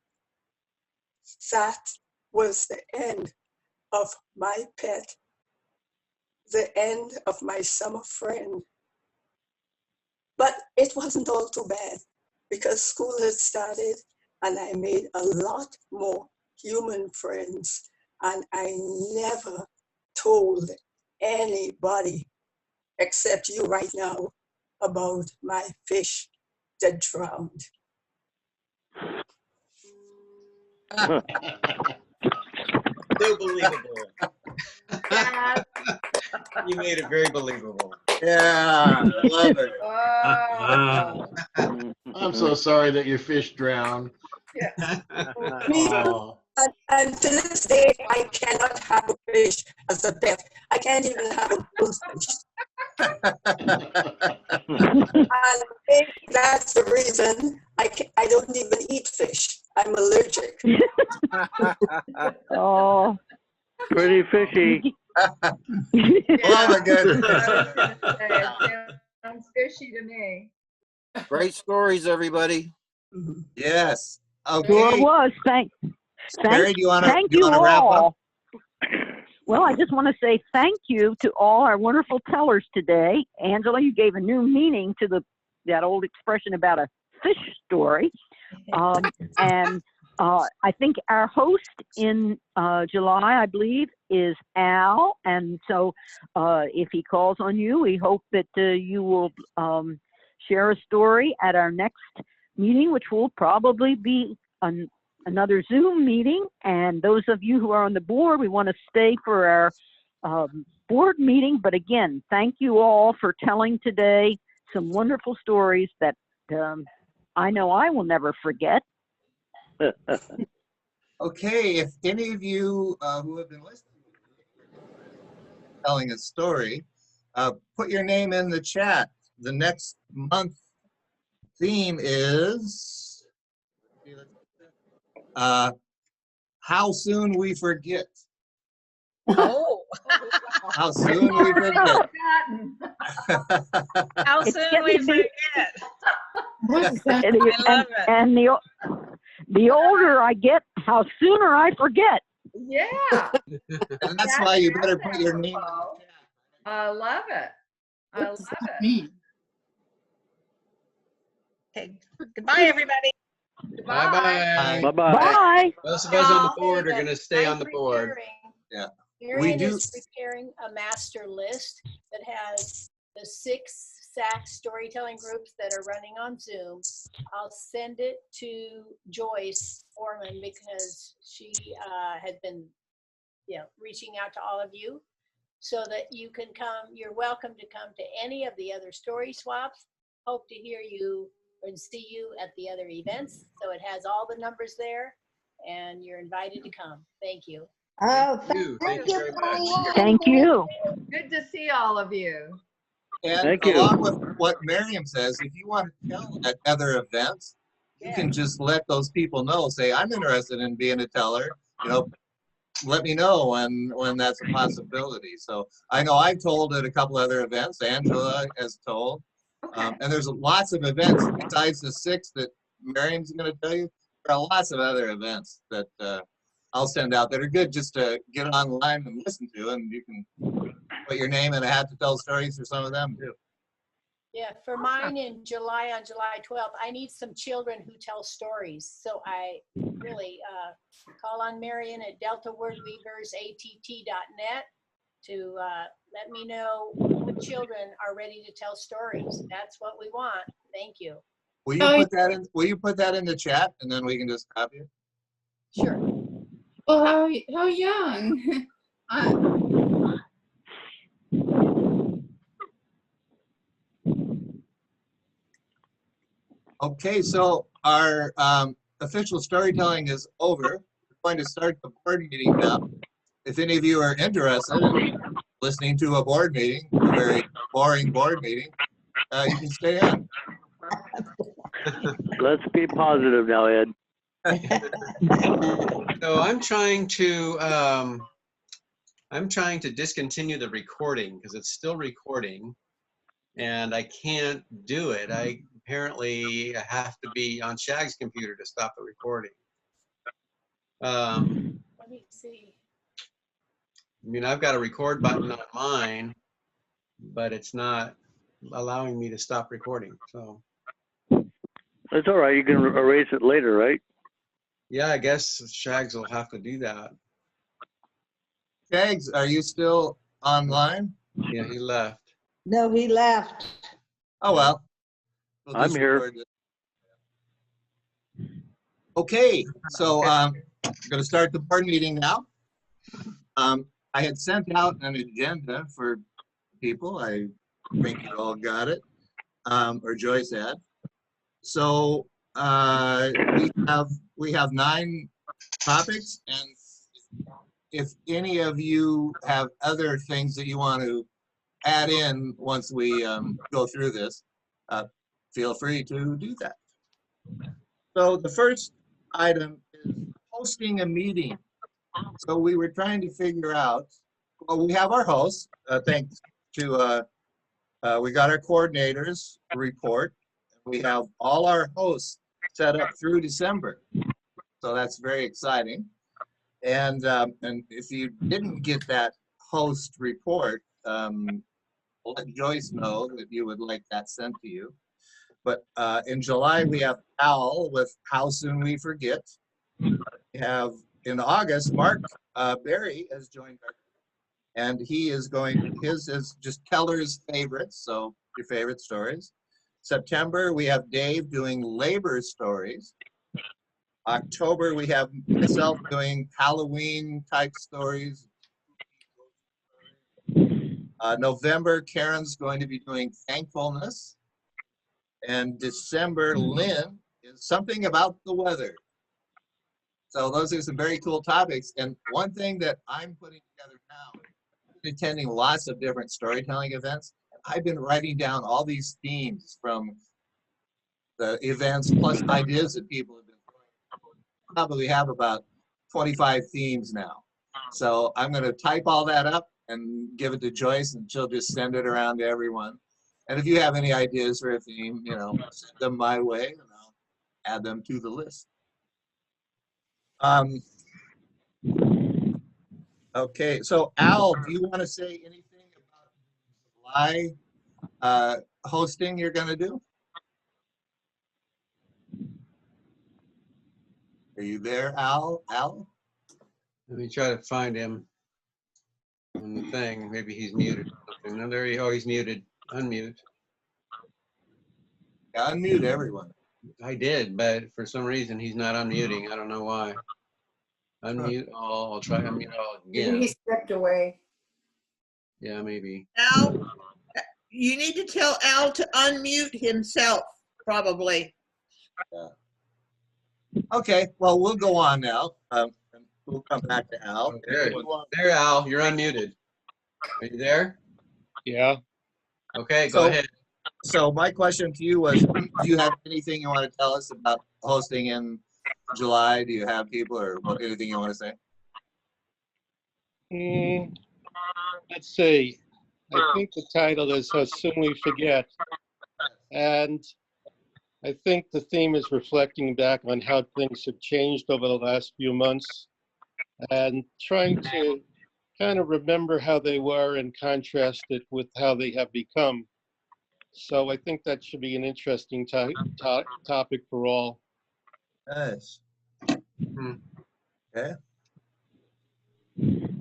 That was the end of my pet, the end of my summer friend. But it wasn't all too bad, because school had started, and I made a lot more human friends, and I never told anybody except you right now about my fish that drowned. So believable. You made it very believable. Yeah, I love it. I'm so sorry that your fish drowned. Oh. And to this day, I cannot have a fish as a pet. I can't even have a goldfish. And maybe that's the reason I don't even eat fish. I'm allergic. Oh. Pretty fishy. Love it, good. Sounds fishy to me. Great stories, everybody. Yes. Sure Okay. was. Mary, do you want Thank you to wrap up? all. Well, I just want to say thank you to all our wonderful tellers today. Angela, you gave a new meaning to that old expression about a fish story. And I think our host in July, I believe, is Al. And so if he calls on you, we hope that you will share a story at our next meeting, which will probably be another Zoom meeting. And those of you who are on the board, we want to stay for our board meeting. But again, thank you all for telling today some wonderful stories that I know I will never forget. Okay, if any of you who have been listening, telling a story, put your name in the chat. The next month theme is how soon we forget. Oh. How soon we forget. How soon we forget. And, I love it. And the older I get, how sooner I forget. Yeah. And that's why you better put your name in the chat. I love it. I love it. Okay. Goodbye, everybody. Bye-bye. Bye-bye. Bye. Most of us on the board are going to stay on the board. Yeah. Marion do- is preparing a master list that has the 6 SAC storytelling groups that are running on Zoom. I'll send it to Joyce Orman because she had been reaching out to all of you so that you can come. You're welcome to come to any of the other story swaps. Hope to hear you We're going to see you at the other events. So it has all the numbers there, and you're invited to come. Thank you. Oh, Thank you very much. Diane. Thank you. Good to see all of you. And Thank you. along with what Miriam says, if you want to tell at other events, you Yeah. can just let those people know. Say, I'm interested in being a teller. You know, let me know when that's a possibility. So I know I've told at a couple other events. Angela has told, Okay. and there's lots of events besides the 6 that Miriam's going to tell you. There are lots of other events that I'll send out that are good just to get online and listen to, and you can put your name in a hat to tell stories for some of them too. Yeah, for mine in July, on July 12th, I need some children who tell stories. So I really call on Marion at deltawordweaversatt.net to let me know what children are ready to tell stories. That's what we want. Thank you. Will you put that in? Will you put that in the chat, and then we can just copy it? Sure. Well, how young? Okay, so our official storytelling is over. We're going to start the board meeting now. If any of you are interested in listening to a board meeting, a very boring board meeting, you can stay on. Let's be positive now, Ed. So I'm trying to discontinue the recording because it's still recording, and I can't do it. I apparently have to be on Shag's computer to stop the recording. Let me see. I mean, I've got a record button on mine, but it's not allowing me to stop recording. So That's all right. You can erase it later, right? yeah, I guess Shags will have to do that. Shags, are you still online? Yeah, he left. No, he left. Oh, well. We'll I'm just here. record it. Okay, so I'm going to start the board meeting now. I had sent out an agenda for people. I think you all got it, or Joyce had. So we have 9 topics, and if any of you have other things that you want to add in once we go through this, feel free to do that. So the first item is hosting a meeting. So we were trying to figure out, well, we have our hosts, thanks to, we got our coordinators report. We have all our hosts set up through December. So that's very exciting. And if you didn't get that host report, let Joyce know that you would like that sent to you. But in July, we have Al with How Soon We Forget. We have in August, Mark Berry has joined our, and he is going, his is just Keller's favorites, so your favorite stories. September, we have Dave doing labor stories. October, we have myself doing Halloween type stories. November, Karen's going to be doing thankfulness. And December, Lynn is something about the weather. So those are some very cool topics. And one thing that I'm putting together now, I've been attending lots of different storytelling events. I've been writing down all these themes from the events plus ideas that people have been throwing. Probably have about 25 themes now. So I'm going to type all that up and give it to Joyce, and she'll just send it around to everyone. And if you have any ideas for a theme, you know, send them my way, and I'll add them to the list. Okay, so Al, do you want to say anything about July hosting you're going to do? Are you there, Al? Al? Let me try to find him on the thing. Maybe he's muted. No, there he. Oh, he's muted. Unmute. Yeah, unmute everyone. I did, but for some reason he's not unmuting. I don't know why. Unmute all. I'll try unmute all Maybe again. he stepped away. Yeah, maybe. Al, you need to tell Al to unmute himself. probably. Okay, well, we'll go on now. And we'll come back to Al. There, Al, you're unmuted. Are you there? Yeah. Okay, go ahead. So my question to you was, do you have anything you want to tell us about hosting in July? Do you have people or anything you want to say? Let's see. I think the title is How Soon We Forget. And I think the theme is reflecting back on how things have changed over the last few months and trying to kind of remember how they were and contrast it with how they have become. So I think that should be an interesting topic for all. Nice. Okay.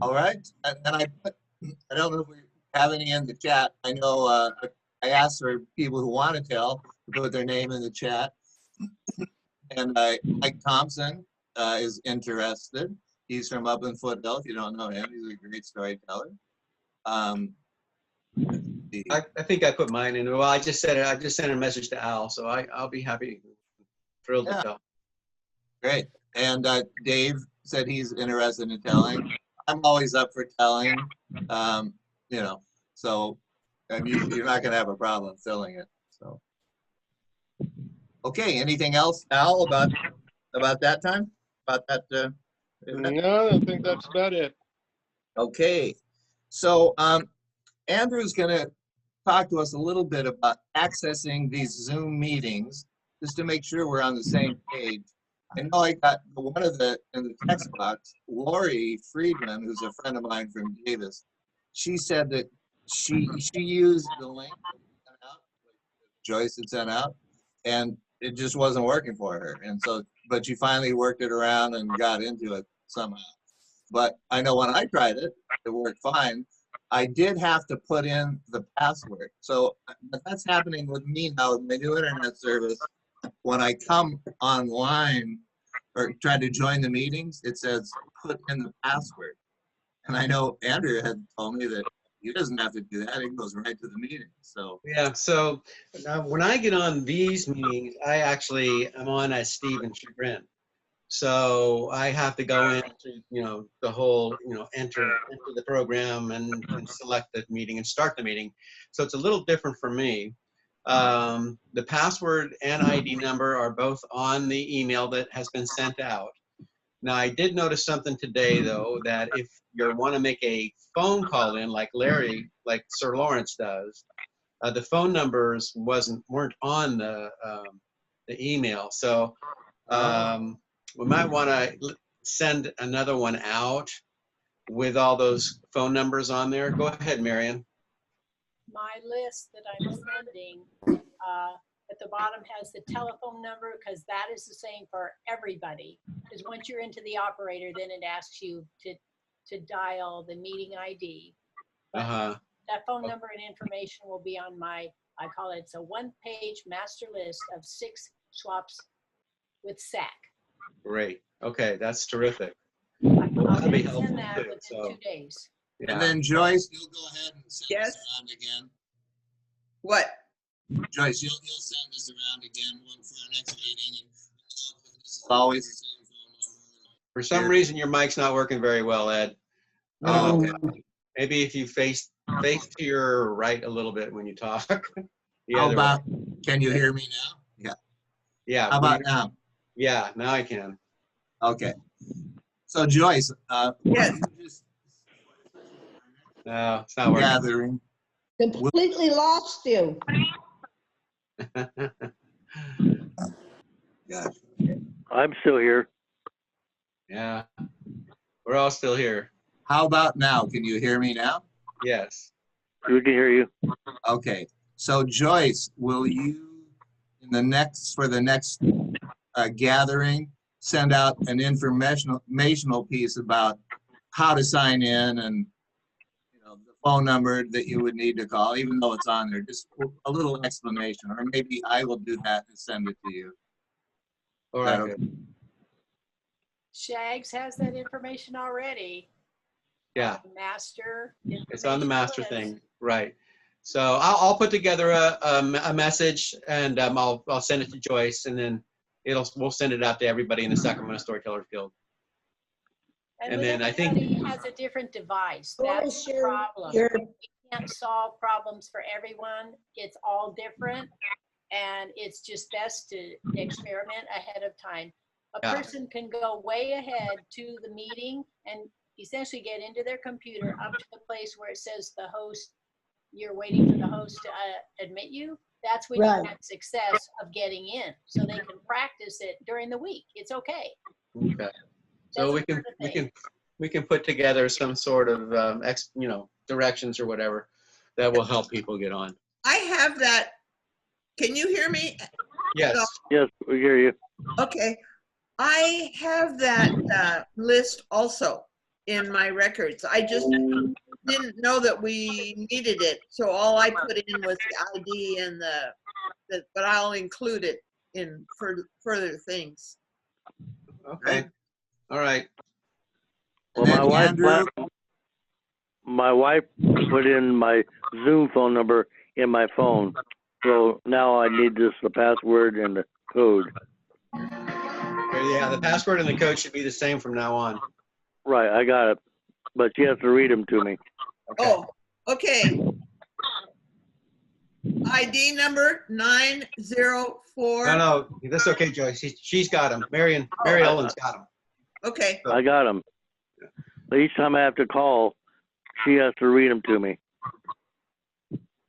All right. And I don't know if we have any in the chat. I know I asked for people who want to tell to put their name in the chat. And Mike Thompson is interested. He's from up in Foothill. If you don't know him, he's a great storyteller. I think I put mine in. Well, I just said it. I just sent a message to Al, so I'll be happy, thrilled to tell. Great. And Dave said he's interested in telling. I'm always up for telling. You know, so you're not going to have a problem filling it. So, okay. Anything else, Al, about that time? About that? No, I think that's about it. Okay. So Andrew's going to talk to us a little bit about accessing these Zoom meetings, just to make sure we're on the same page. I know I got one of the in the text box, Lori Friedman, who's a friend of mine from Davis. She said that she used the link that Joyce had sent out, and it just wasn't working for her. And so, but she finally worked it around and got into it somehow. But I know when I tried it, it worked fine. I did have to put in the password. So that's happening with me now with my new internet service. When I come online or try to join the meetings, it says put in the password. And I know Andrew had told me that he doesn't have to do that. It goes right to the meeting. So yeah. So when I get on these meetings, I actually am on as Stephen Chagrin. So I have to go into, the whole, enter the program and select the meeting and start the meeting. So it's a little different for me. The password and ID number are both on the email that has been sent out. Now, I did notice something today, though, that if you want to make a phone call in, like Sir Lawrence does, the phone numbers weren't on the email. So we might want to send another one out with all those phone numbers on there. Go ahead, Marion. My list that I'm sending at the bottom has the telephone number, because that is the same for everybody. Because once you're into the operator, then it asks you to dial the meeting ID. But that phone number and information will be on I call it's a one-page master list of 6 swaps with SAC. Great. Okay, that's terrific. I'll that'll be helpful send that too, within so. 2 days. Yeah. And then Joyce, you'll go ahead and send us around again. What? Joyce, you'll send us around again for our next meeting. This is always the same phone number. For some reason, your mic's not working very well, Ed. Maybe if you face to your right a little bit when you talk. How about, can you hear me now? Yeah. Yeah. How about now? Yeah, now I can. Okay. So Joyce, yes. No, it's not working. Gathering. Completely lost you. Gotcha. I'm still here. Yeah, we're all still here. How about now? Can you hear me now? Yes. We can hear you. Okay. So Joyce, will you, for the next gathering, send out an informational piece about how to sign in and the phone number that you would need to call, even though it's on there, just a little explanation, or maybe I will do that and send it to you. All right. Good. Shags has that information already. Yeah. Master. It's on the master thing, right? So I'll put together a message, and I'll send it to Joyce, and then we'll send it out to everybody in the Sacramento Storytellers Guild. And And when then I think everybody has a different device, that's the problem. We can't solve problems for everyone. It's all different, and it's just best to experiment ahead of time. A person can go way ahead to the meeting and essentially get into their computer up to the place where it says the host, you're waiting for the host to admit you. That's when you have success of getting in, so they can practice it during the week. It's okay. Okay. So we can put together some sort of directions or whatever that will help people get on. I have that. Can you hear me? Yes. Yes, we hear you. Okay. I have that list also in my records. I just didn't know that we needed it. So all I put in was the ID and but I'll include it in further things. Okay. All right. Well, my wife put in my Zoom phone number in my phone. So now I need just the password and the code. Yeah, the password and the code should be the same from now on. Right, I got it. But she has to read them to me. Okay. Oh, okay. ID number 904. No, that's okay, Joyce. She's got them. Mary Ellen's got them. Okay. I got them. But each time I have to call, she has to read them to me.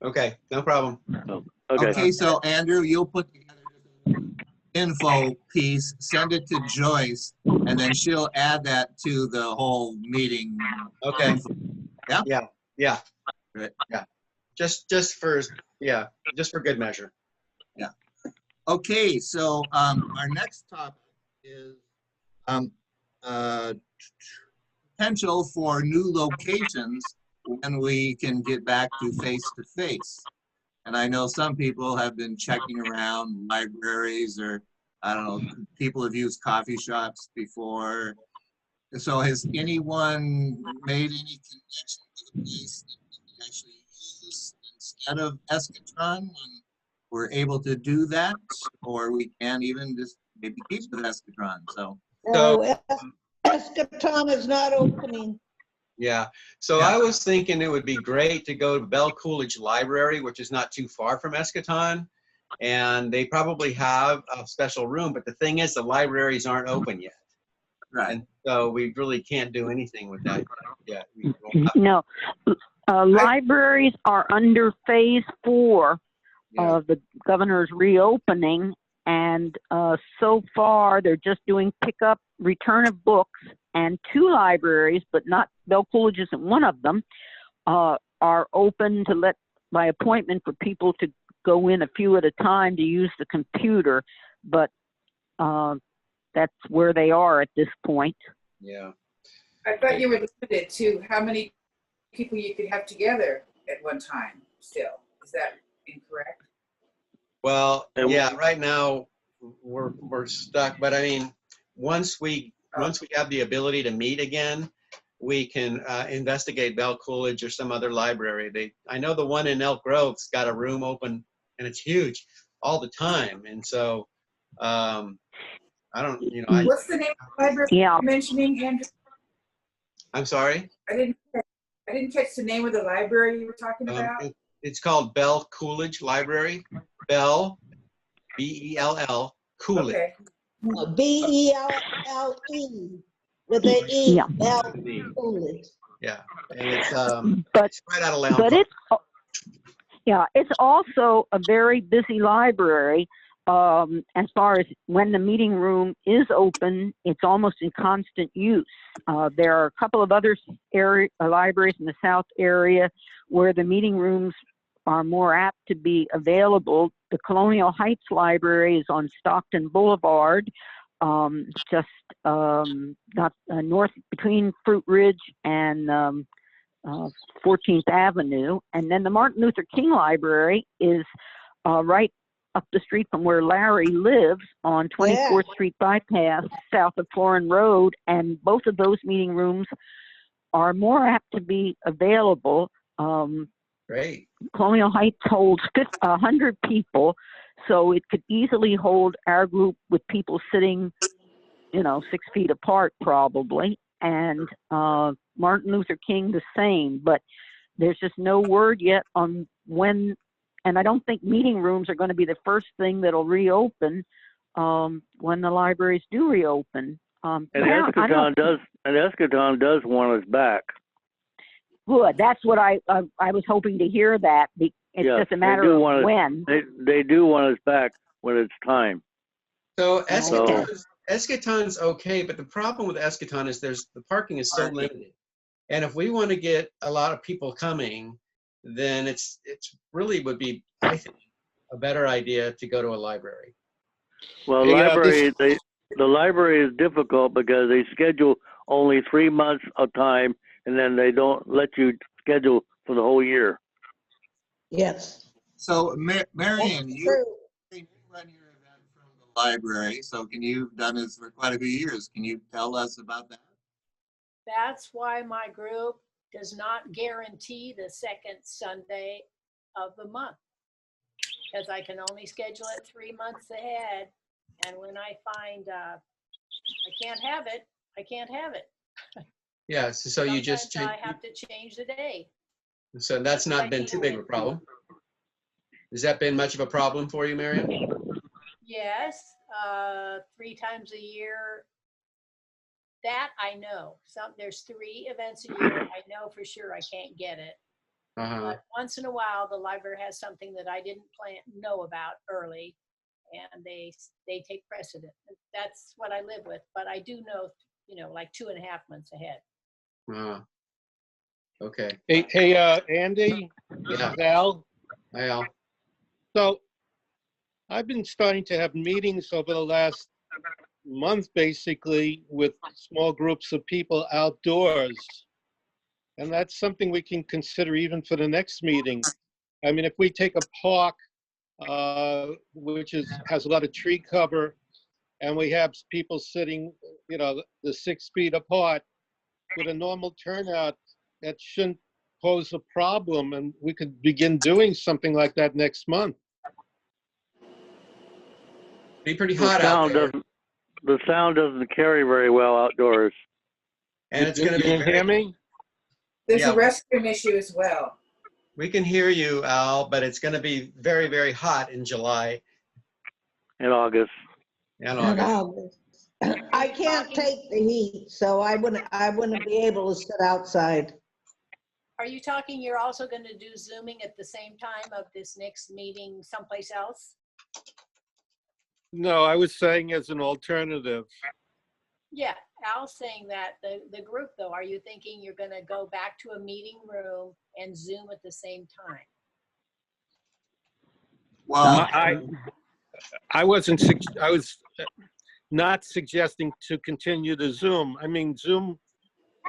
Okay, no problem. Oh, okay. Okay, so Andrew, you'll put together the info piece, send it to Joyce, and then she'll add that to the whole meeting. Okay. Info. Yeah? Yeah. Right. Yeah. Just for good measure. Yeah. Okay, so our next topic is potential for new locations when we can get back to face-to-face. And I know some people have been checking around libraries, or I don't know, people have used coffee shops before. So has anyone made any connection with a place that we can actually use this instead of Escatron when we're able to do that? Or we can even just maybe keep with Escatron, so. No, Escatron is not opening. Yeah. So I was thinking it would be great to go to Bell Coolidge Library, which is not too far from Eschaton. And they probably have a special room, but the thing is the libraries aren't open yet. Right. And so we really can't do anything with that yet. No, libraries are under phase 4 of the governor's reopening. And so far, they're just doing pickup, return of books, and 2 libraries, but not Bell Coolidge isn't one of them, are open to let by appointment for people to go in a few at a time to use the computer. But that's where they are at this point. Yeah. I thought you were limited to how many people you could have together at one time still. Is that incorrect? Well, yeah, right now we're stuck, but I mean, once we have the ability to meet again, we can investigate Bell Coolidge or some other library. I know the one in Elk Grove's got a room open and it's huge all the time. And so I don't, What's the name of the library you're mentioning, Andrew? I'm sorry? I didn't catch the name of the library you were talking about. It's called Bell Coolidge Library. Bell, B-E-L-L, Coolidge. Okay. B-E-L-L-E with an E. Yeah. Bell Coolidge. Yeah, and it's it's right out of Lounge. But it's also a very busy library. As far as when the meeting room is open, it's almost in constant use. There are a couple of other libraries in the South area where the meeting rooms are more apt to be available. The Colonial Heights Library is on Stockton Boulevard, just not north between Fruit Ridge and 14th Avenue. And then the Martin Luther King Library is right up the street from where Larry lives on 24th Street Bypass, south of Florin Road. And both of those meeting rooms are more apt to be available. Great. Colonial Heights holds 100 people, so it could easily hold our group with people sitting, 6 feet apart probably, and Martin Luther King the same. But there's just no word yet on when, and I don't think meeting rooms are going to be the first thing that'll reopen when the libraries do reopen. And Eschaton does want us back. Good. That's what I was hoping to hear that. It's Yes, just a matter of when. They do want us back when it's time. So Eschaton's okay, but the problem with Eschaton is the parking is so limited. And if we want to get a lot of people coming, then it's really would be, I think, a better idea to go to a library. Well, the library is difficult because they schedule only 3 months of time, and then they don't let you schedule for the whole year. Yes. So, Marion, you run your event from the library, so you've done this for quite a few years. Can you tell us about that? That's why my group does not guarantee the second Sunday of the month, because I can only schedule it 3 months ahead. And when I find I can't have it, I can't have it. Yeah, so you just I have to change the day. So that's not been too big of a problem. Has that been much of a problem for you, Marion? Yes, 3 times a year. That I know. There's 3 events a year. I know for sure I can't get it. But once in a while, the library has something that I didn't know about early, and they take precedent. That's what I live with. But I do know, like 2.5 months ahead. Okay. Hey, Andy. Yeah. Al. Hi, Al. So I've been starting to have meetings over the last month, basically, with small groups of people outdoors. And that's something we can consider even for the next meeting. I mean, if we take a park, which has a lot of tree cover, and we have people sitting, the 6 feet apart, with a normal turnout, that shouldn't pose a problem, and we could begin doing something like that next month. Be pretty hot out there. The sound doesn't carry very well outdoors. And it's going to be. You can hear me? There's a restroom issue as well. We can hear you, Al, but it's going to be very, very hot in July. In August. In August. I can't take the heat, so I wouldn't be able to sit outside. Are you talking you're also going to do Zooming at the same time of this next meeting someplace else? No, I was saying as an alternative. Yeah, Al's saying that. The group, though, are you thinking you're going to go back to a meeting room and Zoom at the same time? Well, I was not suggesting to continue to Zoom. I mean, Zoom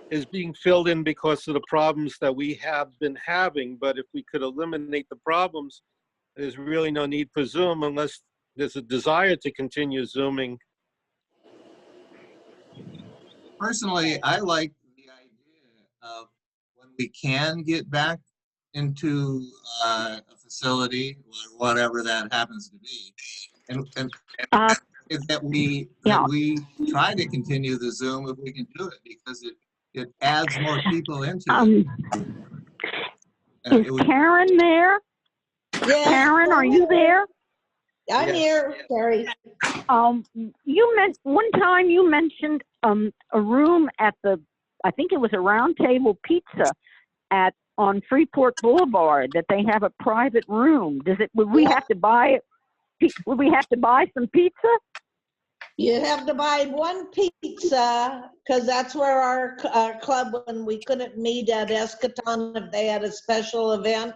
is being filled in because of the problems that we have been having. But if we could eliminate the problems, there's really no need for Zoom unless there's a desire to continue Zooming. Personally, I like the idea of when we can get back into a facility or whatever that happens to be, and that we try to continue the Zoom if we can do it, because it adds more people into it. Is Karen there? Yes, Karen, are you there? I'm here, Carrie. One time you mentioned a room at I think it was a Round Table Pizza on Freeport Boulevard, that they have a private room. Would we have to buy some pizza? You have to buy 1 pizza, because that's where our club, when we couldn't meet at Eschaton, if they had a special event,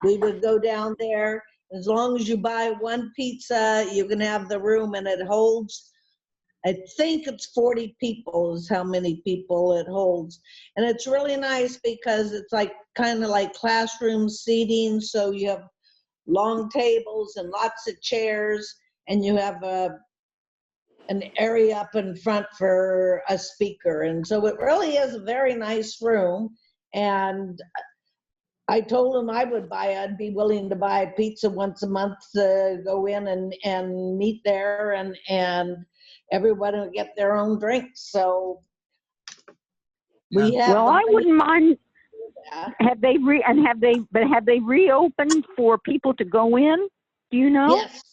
we would go down there. As long as you buy 1 pizza, you can have the room, and it holds, I think it's 40 people is how many people it holds. And it's really nice because it's kind of like classroom seating. So you have long tables and lots of chairs, and you have an area up in front for a speaker. And so it really is a very nice room. And I told him I'd be willing to buy pizza once a month to go in and meet there, and everyone will get their own drinks. So we have. Well, the I money wouldn't mind. to do that. Have they reopened for people to go in? Do you know? Yes,